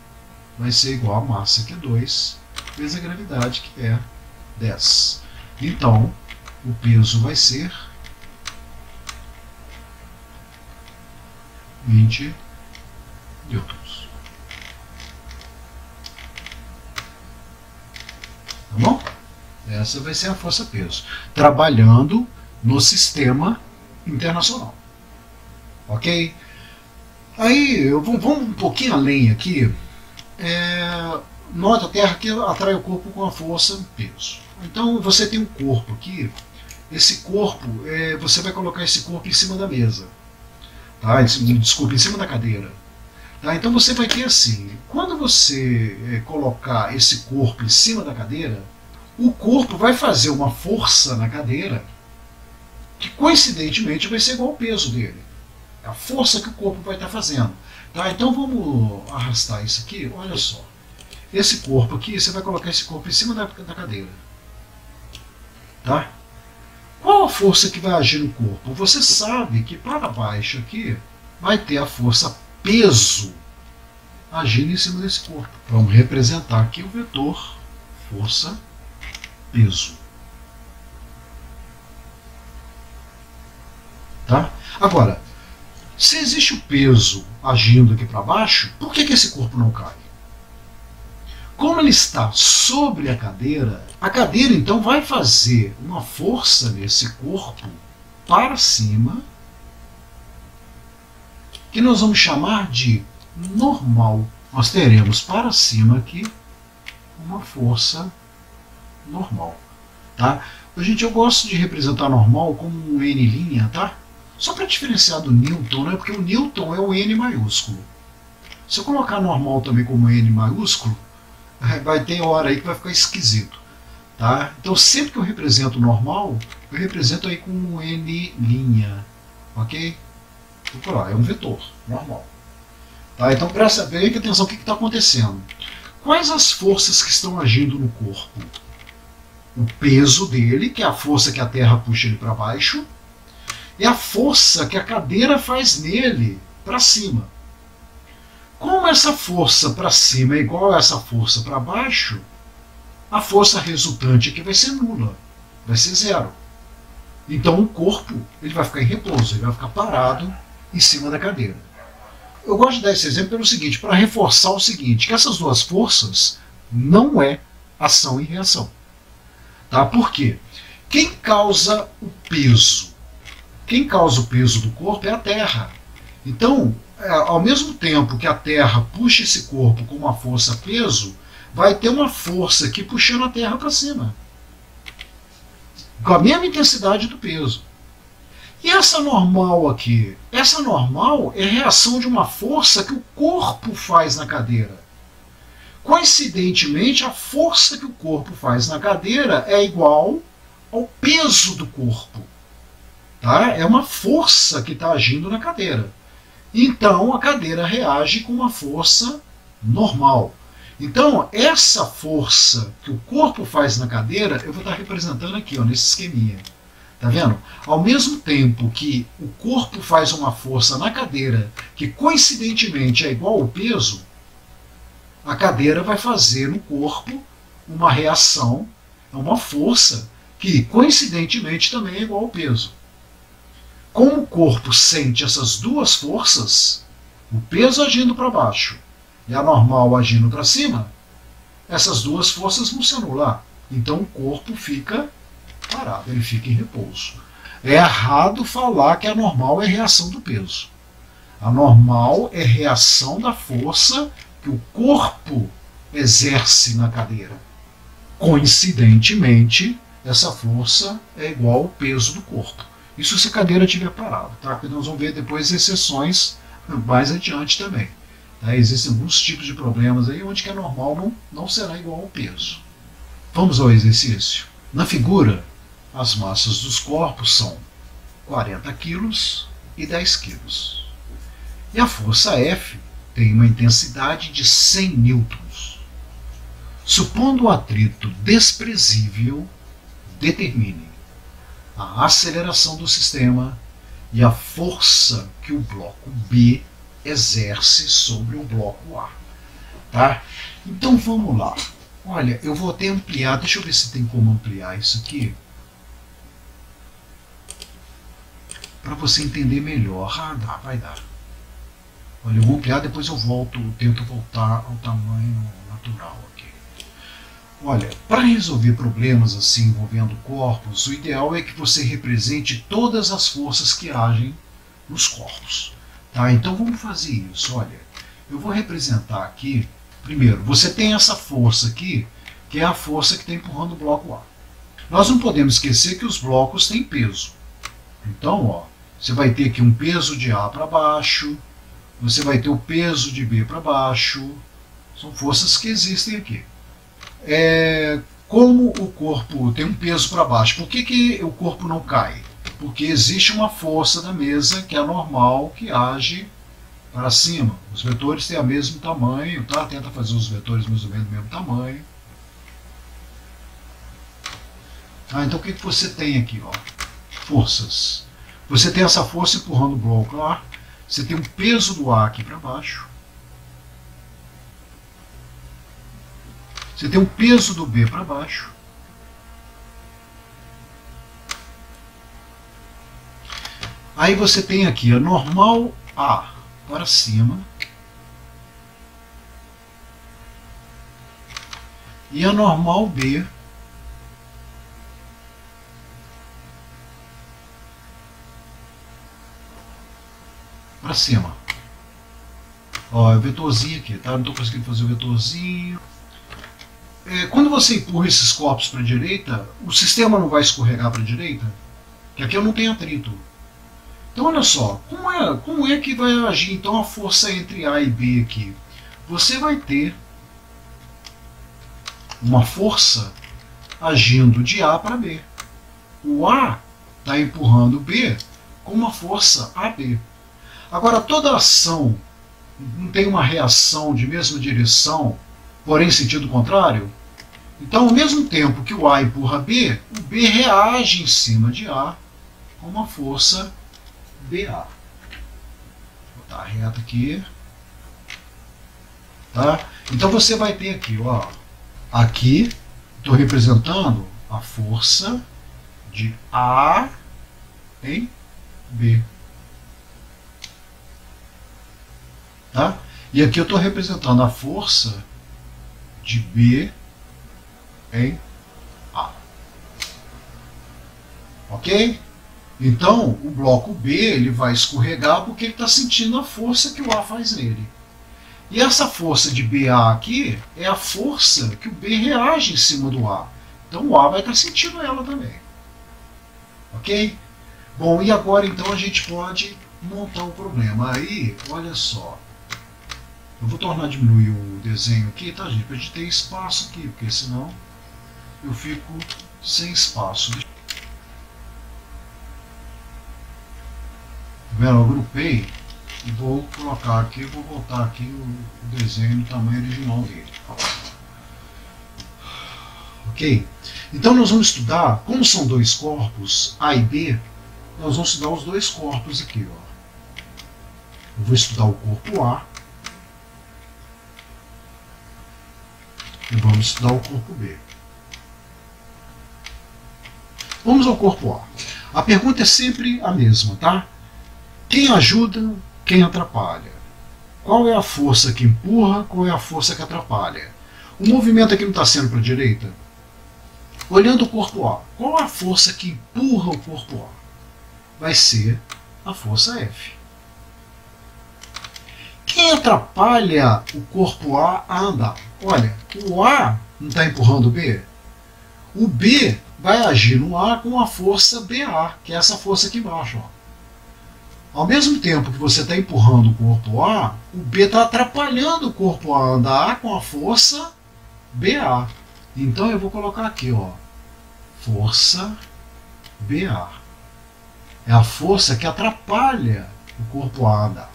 vai ser igual a massa, que é 2, vezes a gravidade, que é 10. Então, o peso vai ser 20 newtons. Tá bom? Essa vai ser a força-peso, trabalhando no sistema internacional. Ok? Aí, vamos um pouquinho além aqui. Nota a Terra que atrai o corpo com a força peso. Então você tem um corpo aqui. Esse corpo, você vai colocar esse corpo em cima da mesa. Tá? Desculpa, em cima da cadeira. Tá? Então você vai ter assim, quando você colocar esse corpo em cima da cadeira, o corpo vai fazer uma força na cadeira que coincidentemente vai ser igual ao peso dele. A força que o corpo vai estar fazendo. Tá? Então vamos arrastar isso aqui. Olha só. Esse corpo aqui, você vai colocar esse corpo em cima da cadeira. Tá? Qual a força que vai agir no corpo? Você sabe que para baixo aqui vai ter a força peso agindo em cima desse corpo. Vamos representar aqui o vetor força peso. Tá? Agora, se existe o peso agindo aqui para baixo, por que esse corpo não cai? Como ele está sobre a cadeira então vai fazer uma força nesse corpo para cima, que nós vamos chamar de normal. Nós teremos para cima aqui uma força normal. Tá? Gente, eu gosto de representar normal como um N', tá? Só para diferenciar do Newton, né? Porque o Newton é o N maiúsculo. Se eu colocar normal também como N maiúsculo, vai ter hora aí que vai ficar esquisito. Tá? Então sempre que eu represento normal, eu represento aí com um N'. Ok? É um vetor normal. Tá? Então presta bem atenção o que está acontecendo. Quais as forças que estão agindo no corpo? O peso dele, que é a força que a Terra puxa ele para baixo, e a força que a cadeira faz nele para cima. Como essa força para cima é igual a essa força para baixo, a força resultante aqui vai ser nula, vai ser zero. Então o corpo ele vai ficar em repouso, ele vai ficar parado em cima da cadeira. Eu gosto de dar esse exemplo pelo seguinte, para reforçar o seguinte, que essas duas forças não é ação e reação. Tá? Por quê? Quem causa o peso? Quem causa o peso do corpo é a Terra. Então, ao mesmo tempo que a Terra puxa esse corpo com uma força peso, vai ter uma força aqui puxando a Terra para cima, com a mesma intensidade do peso. E essa normal aqui? Essa normal é a reação de uma força que o corpo faz na cadeira. Coincidentemente, a força que o corpo faz na cadeira é igual ao peso do corpo. Tá? É uma força que está agindo na cadeira. Então a cadeira reage com uma força normal. Então essa força que o corpo faz na cadeira, eu vou estar representando aqui, ó, nesse esqueminha. Tá vendo? Ao mesmo tempo que o corpo faz uma força na cadeira, que coincidentemente é igual ao peso, a cadeira vai fazer no corpo uma reação, uma força que coincidentemente também é igual ao peso. Como o corpo sente essas duas forças, o peso agindo para baixo e a normal agindo para cima, essas duas forças vão se anular. Então o corpo fica parado, ele fica em repouso. É errado falar que a normal é reação do peso. A normal é reação da força que o corpo exerce na cadeira. Coincidentemente, essa força é igual ao peso do corpo. Isso se a cadeira estiver parada, tá? Porque nós vamos ver depois exceções mais adiante também. Tá? Existem alguns tipos de problemas aí onde que é normal não será igual ao peso. Vamos ao exercício. Na figura, as massas dos corpos são 40 kg e 10 kg. E a força F tem uma intensidade de 100 newtons. Supondo o atrito desprezível, determine a aceleração do sistema e a força que o bloco B exerce sobre o bloco A. Tá? Então vamos lá. Olha, eu vou até ampliar, deixa eu ver se tem como ampliar isso aqui, para você entender melhor. Ah, dá, vai dar. Olha, eu vou ampliar, depois eu tento voltar ao tamanho natural aqui. Olha, para resolver problemas assim envolvendo corpos, o ideal é que você represente todas as forças que agem nos corpos. Tá? Então vamos fazer isso. Olha, eu vou representar aqui. Primeiro, você tem essa força aqui, que é a força que está empurrando o bloco A. Nós não podemos esquecer que os blocos têm peso. Então, ó, você vai ter aqui um peso de A para baixo, você vai ter o peso de B para baixo. São forças que existem aqui. Como o corpo tem um peso para baixo, por que o corpo não cai? Porque existe uma força da mesa que é normal, que age para cima. Os vetores têm o mesmo tamanho, tá? Tenta fazer os vetores mais ou menos do mesmo tamanho. Então o que você tem aqui? Ó? Forças. Você tem essa força empurrando o bloco A, você tem um peso do A aqui para baixo, você tem um peso do B para baixo, aí você tem aqui a normal A para cima e a normal B para cima. Ó, é o vetorzinho aqui, tá? Não estou conseguindo fazer o vetorzinho. Quando você empurra esses corpos para a direita, o sistema não vai escorregar para a direita? Que aqui eu não tenho atrito. Então olha só, como é que vai agir então a força entre A e B aqui? Você vai ter uma força agindo de A para B. O A está empurrando o B com uma força AB. Agora, toda ação não tem uma reação de mesma direção, porém em sentido contrário? Então, ao mesmo tempo que o A empurra B, o B reage em cima de A com uma força BA. Vou botar a reta aqui. Tá? Então você vai ter aqui, ó, aqui estou representando a força de A em B. Tá? E aqui eu estou representando a força de B em A. Ok? Então, o bloco B ele vai escorregar porque ele está sentindo a força que o A faz nele. E essa força de BA aqui é a força que o B reage em cima do A. Então o A vai estar sentindo ela também. Ok? Bom, e agora então a gente pode montar o problema. Aí, olha só. Eu vou diminuir o desenho aqui, tá, gente? Para a gente ter espaço aqui, porque senão eu fico sem espaço. Eu agrupei e vou colocar aqui, vou voltar aqui o desenho no tamanho original dele. Ok? Então nós vamos estudar, como são dois corpos, A e B, nós vamos estudar os dois corpos aqui. Ó. Eu vou estudar o corpo A e vamos estudar o corpo B. Vamos ao corpo A. A pergunta é sempre a mesma, tá? Quem ajuda, quem atrapalha? Qual é a força que empurra, qual é a força que atrapalha? O movimento aqui não está sendo para a direita? Olhando o corpo A, qual é a força que empurra o corpo A? Vai ser a força F. Quem atrapalha o corpo A andar? Olha, o A não está empurrando o B? O B vai agir no A com a força BA, que é essa força aqui embaixo. Ó. Ao mesmo tempo que você está empurrando o corpo A, o B está atrapalhando o corpo A a andar com a força BA. Então eu vou colocar aqui, ó, força BA. É a força que atrapalha o corpo A a andar.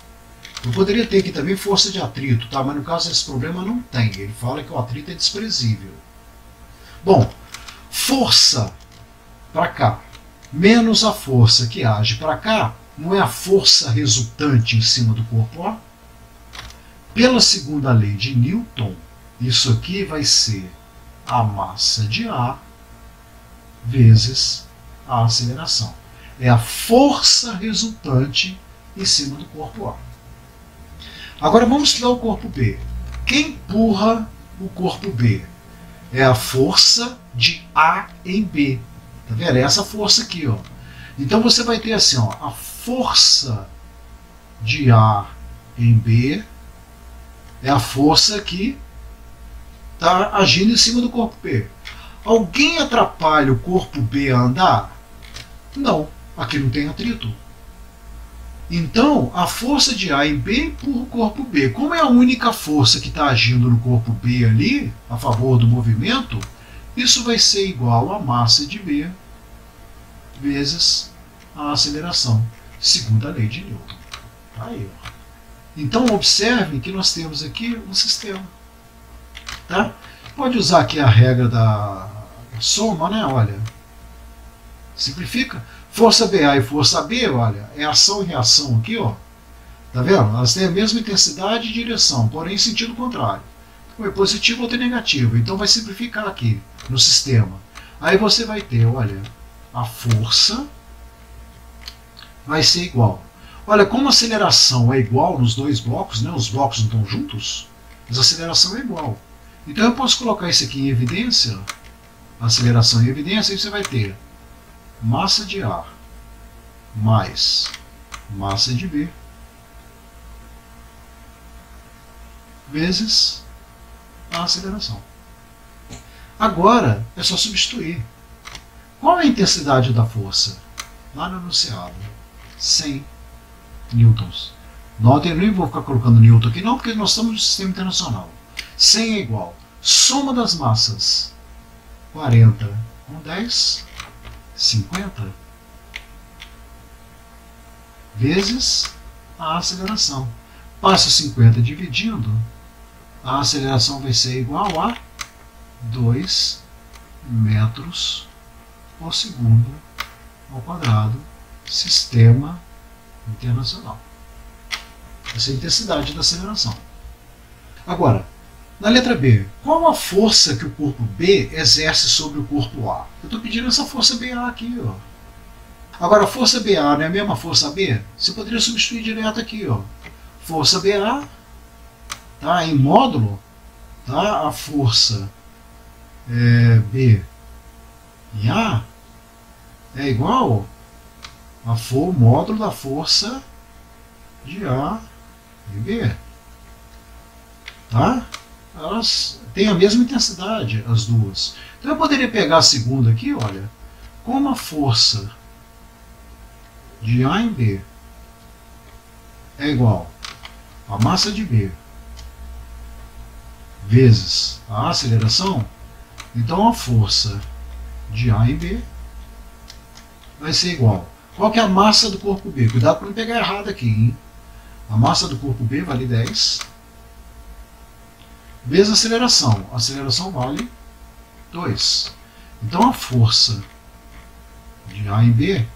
Eu poderia ter aqui também força de atrito, tá? Mas no caso esse problema não tem. Ele fala que o atrito é desprezível. Bom, força para cá menos a força que age para cá, não é a força resultante em cima do corpo A? Pela segunda lei de Newton, isso aqui vai ser a massa de A vezes a aceleração. É a força resultante em cima do corpo A. Agora vamos estudar o corpo B. Quem empurra o corpo B? É a força de A em B. Tá vendo? É essa força aqui, ó. Então você vai ter assim, ó, a força de A em B é a força que está agindo em cima do corpo B. Alguém atrapalha o corpo B a andar? Não, aqui não tem atrito. Então, a força de A em B empurra o corpo B. Como é a única força que está agindo no corpo B ali, a favor do movimento, isso vai ser igual a massa de B vezes a aceleração, segundo a lei de Newton. Aí, ó. Então, observe que nós temos aqui um sistema. Tá? Pode usar aqui a regra da soma, né? Olha, simplifica. Força BA e força B, olha, é ação e reação aqui, ó. Tá vendo? Elas têm a mesma intensidade e direção, porém em sentido contrário. Um é positivo, outro é negativo. Então vai simplificar aqui no sistema. Aí você vai ter, olha, a força vai ser igual. Olha, como a aceleração é igual nos dois blocos, né? Os blocos não estão juntos, mas a aceleração é igual. Então eu posso colocar isso aqui em evidência, aceleração em evidência, e você vai ter massa de A mais massa de B vezes a aceleração. Agora é só substituir. Qual é a intensidade da força? Lá no enunciado, 100 newtons. Notem, eu nem vou ficar colocando newton aqui não, porque nós estamos no sistema internacional. 100 é igual. Soma das massas, 40 com 10, 50 vezes a aceleração. Passa 50 dividindo, a aceleração vai ser igual a 2 metros por segundo ao quadrado, sistema internacional. Essa é a intensidade da aceleração. Agora, na letra B, qual a força que o corpo B exerce sobre o corpo A? Eu estou pedindo essa força BA aqui, ó. Agora, a força BA não é a mesma força B? Você poderia substituir direto aqui, ó. Força BA, tá, em módulo, tá, a força B em A é igual ao módulo da força de A e B. Tá? Elas têm a mesma intensidade, as duas. Então eu poderia pegar a segunda aqui, olha, como a força de A em B é igual a massa de B vezes a aceleração, então a força de A em B vai ser igual. Qual que é a massa do corpo B? Cuidado para não pegar errado aqui, hein? A massa do corpo B vale 10 vezes a aceleração. A aceleração vale 2. Então a força de A em B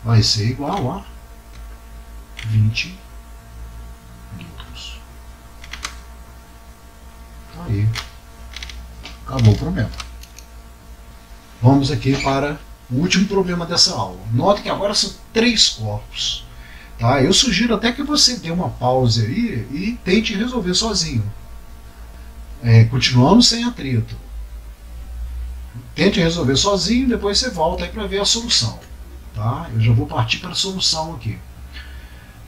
vai ser igual a 20 newtons. Aí, acabou o problema. Vamos aqui para o último problema dessa aula. Note que agora são 3 corpos. Tá? Eu sugiro até que você dê uma pausa aí e tente resolver sozinho. Continuamos sem atrito. Tente resolver sozinho, depois você volta aí para ver a solução. Tá? Eu já vou partir para a solução aqui.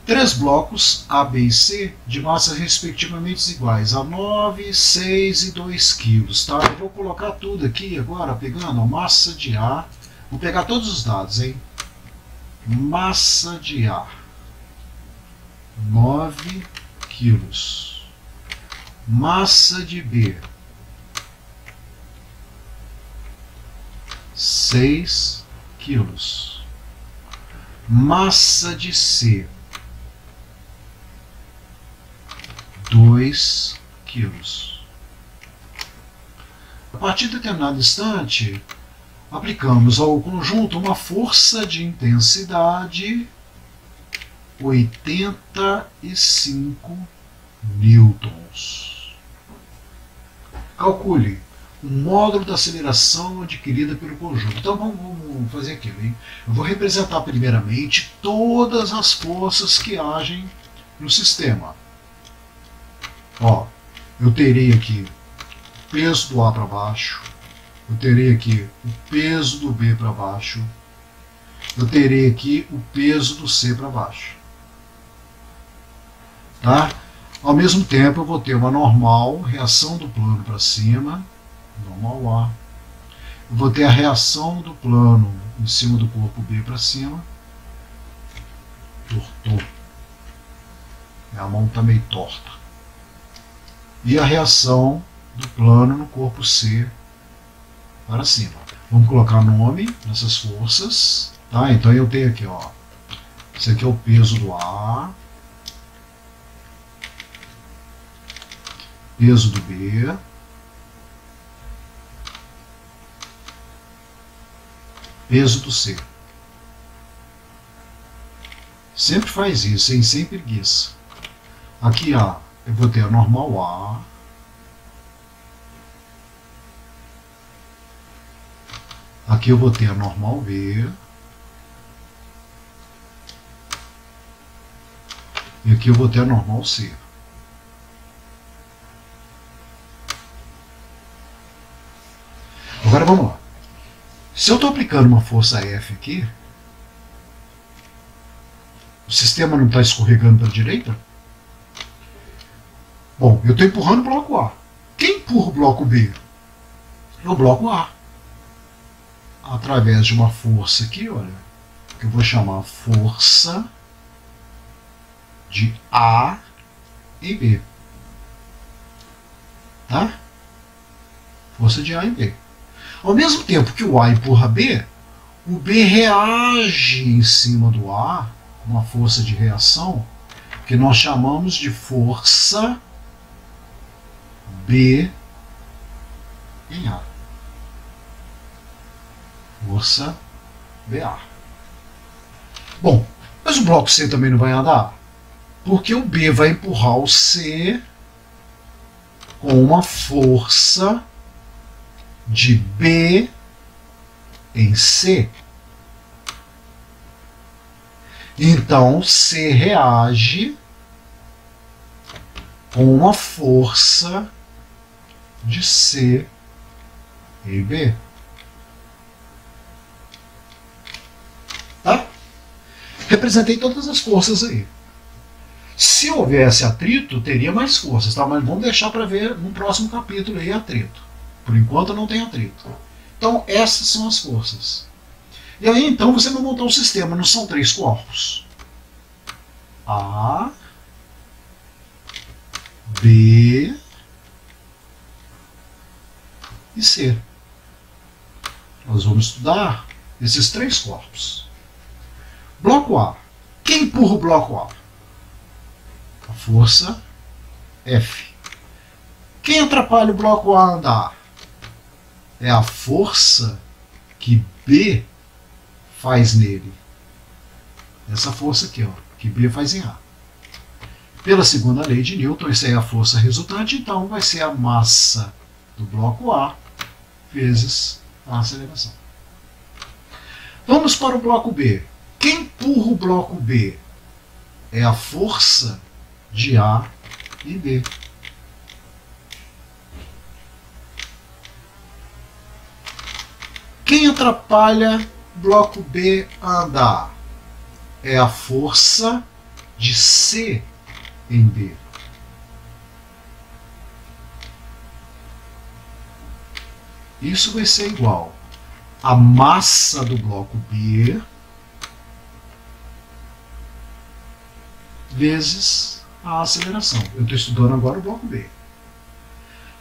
3 blocos A, B e C de massas respectivamente iguais a 9, 6 e 2 kg. Tá? Eu vou colocar tudo aqui agora, pegando a massa de A. Vou pegar todos os dados, hein? massa de A, 9 quilos. Massa de B, 6 quilos. Massa de C, 2 quilos. A partir de determinado instante, aplicamos ao conjunto uma força de intensidade 85 newtons. Calcule o módulo da aceleração adquirida pelo conjunto. Então vamos fazer aquilo, hein? Eu vou representar primeiramente todas as forças que agem no sistema. Ó, eu terei aqui o peso do A para baixo, eu terei aqui o peso do B para baixo, eu terei aqui o peso do C para baixo. Tá? Ao mesmo tempo eu vou ter uma normal, reação do plano para cima, normal A. Eu vou ter a reação do plano em cima do corpo B para cima. Tortou. A mão está meio torta. E a reação do plano no corpo C para cima. Vamos colocar nome nessas forças. Tá? Então eu tenho aqui, ó. Esse aqui é o peso do A. Peso do B. Peso do C. Sempre faz isso, hein? Sem preguiça. Aqui, ó, eu vou ter a normal A. Aqui eu vou ter a normal B. E aqui eu vou ter a normal C. Agora vamos lá. Se eu estou aplicando uma força F aqui, o sistema não está escorregando para a direita? Bom, eu estou empurrando o bloco A. Quem empurra o bloco B? É o bloco A. Através de uma força aqui, olha, que eu vou chamar força de A e B. Tá? Força de A e B. Ao mesmo tempo que o A empurra B, o B reage em cima do A, uma força de reação, que nós chamamos de força B em A. Força BA. Bom, mas o bloco C também não vai andar, porque o B vai empurrar o C com uma força de B em C. Então C reage com uma força de C em B. Tá? Representei todas as forças aí. Se houvesse atrito, teria mais forças, tá? Mas vamos deixar para ver no próximo capítulo aí atrito. Por enquanto não tem atrito. Então essas são as forças. E aí então você vai montar um sistema, não são 3 corpos. A, B e C. Nós vamos estudar esses 3 corpos. Bloco A. Quem empurra o bloco A? A força F. Quem atrapalha o bloco A a andar? É a força que B faz nele. Essa força aqui, ó, que B faz em A. Pela segunda lei de Newton, essa é a força resultante, então vai ser a massa do bloco A vezes a aceleração. Vamos para o bloco B. Quem empurra o bloco B? É a força de A e B. Quem atrapalha o bloco B a andar? É a força de C em B. Isso vai ser igual a massa do bloco B vezes a aceleração. Eu estou estudando agora o bloco B.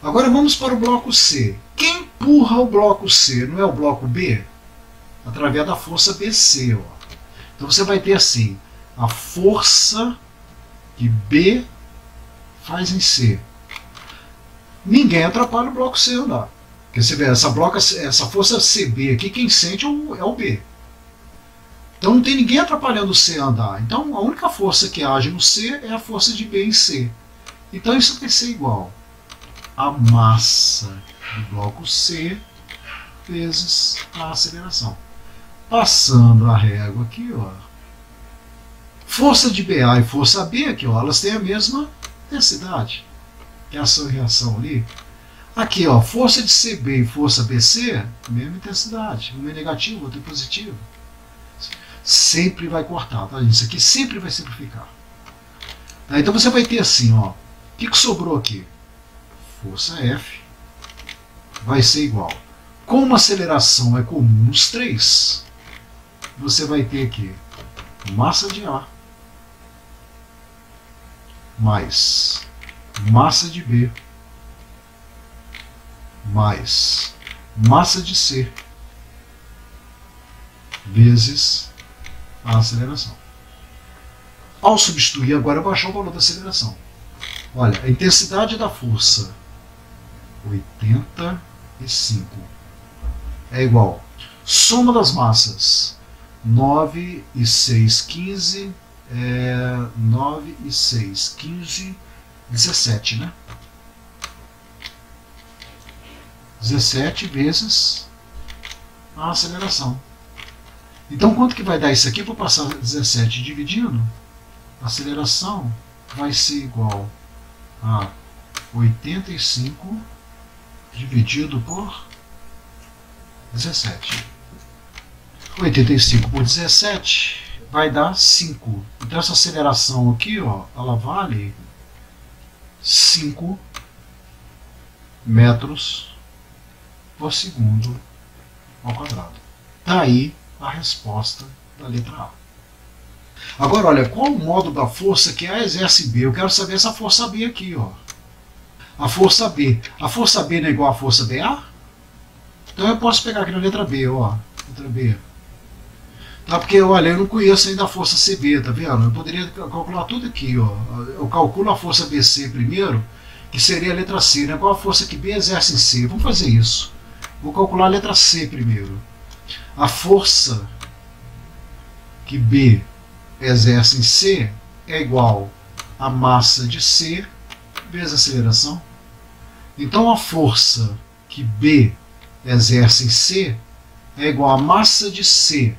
Agora vamos para o bloco C. Quem empurra o bloco C não é o bloco B? Através da força BC. Ó. Então você vai ter assim, a força que B faz em C. Ninguém atrapalha o bloco C andar. Porque você vê, essa força CB aqui, quem sente é o B. Então não tem ninguém atrapalhando o C andar. Então a única força que age no C é a força de B em C. Então isso vai ser igual a massa do bloco C vezes a aceleração. Passando a régua aqui, ó. Força de BA e força B aqui, ó, elas têm a mesma densidade. Que é ação e reação ali. Aqui, ó, força de CB e força BC, mesma intensidade. Uma é negativa, outra é positiva. Sempre vai cortar, tá? Isso aqui sempre vai simplificar. Então você vai ter assim, ó. O que sobrou aqui? Força F vai ser igual. Como a aceleração é comum nos três, você vai ter aqui massa de A mais massa de B mais massa de C vezes a aceleração. Ao substituir, agora eu vou achar o valor da aceleração. Olha, a intensidade da força 85 é igual. Soma das massas 9 e 6, 15. 9 e 6, 15, 17, né? 17 vezes a aceleração. Então, quanto que vai dar isso aqui? Vou passar 17 dividindo. A aceleração vai ser igual a 85 dividido por 17. 85 por 17 vai dar 5. Então essa aceleração aqui, ó, ela vale 5 metros por segundo ao quadrado. Tá aí a resposta da letra A. Agora, olha, qual o modo da força que A exerce B? Eu quero saber essa força B aqui, ó. A força B. A força B não é igual à força BA? Então eu posso pegar aqui na letra B, ó. Letra B. Tá, porque, olha, eu não conheço ainda a força CB, tá vendo? Eu poderia calcular tudo aqui, ó. Eu calculo a força BC primeiro, que seria a letra C, né? Qual a força que B exerce em C? Vamos fazer isso. Vou calcular a letra C primeiro. A força que B exerce em C é igual a massa de C vezes a aceleração. Então a força que B exerce em C é igual a massa de C.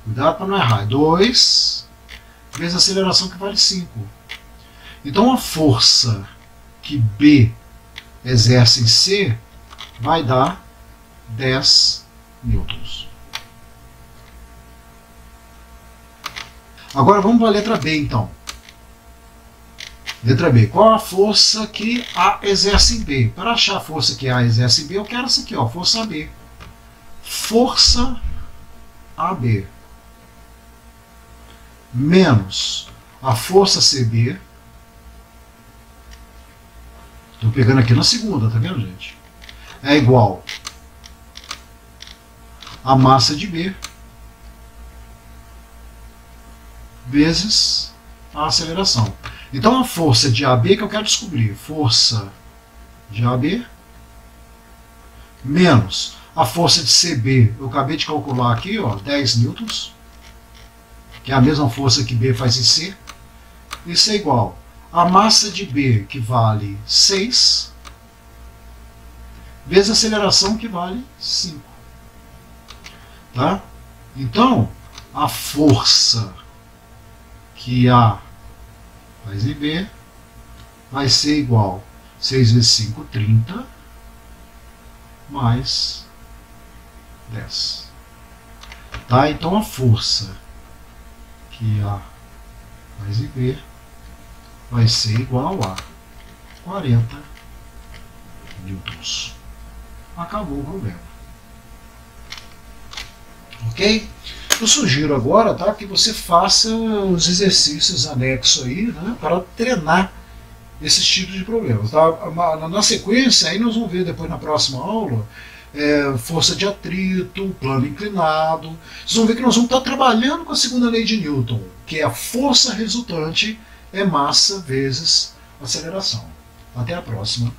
Cuidado para não errar. 2 vezes a aceleração, que vale 5. Então a força que B exerce em C vai dar 10 newtons. Agora vamos para a letra B, então. Letra B. Qual a força que A exerce em B? Para achar a força que A exerce em B, eu quero essa aqui, ó, força AB. Força AB menos a força CB. Estou pegando aqui na segunda, tá vendo, gente? É igual a massa de B vezes a aceleração. Então a força de AB que eu quero descobrir, força de AB menos a força de CB, eu acabei de calcular aqui, ó, 10 newtons, que é a mesma força que B faz em C. Isso é igual a massa de B, que vale 6, vezes a aceleração, que vale 5. Tá? Então, a força que A faz em B vai ser igual a 6 vezes 5, 30, mais 10. Tá? Então a força que A faz em B vai ser igual a 40 newtons. Acabou o problema. Ok? Eu sugiro agora, tá, que você faça os exercícios anexos aí, né, para treinar esses tipos de problemas. Tá? Na sequência, aí nós vamos ver depois na próxima aula, força de atrito, plano inclinado. Vocês vão ver que nós vamos estar trabalhando com a segunda lei de Newton, que é a força resultante é massa vezes aceleração. Até a próxima.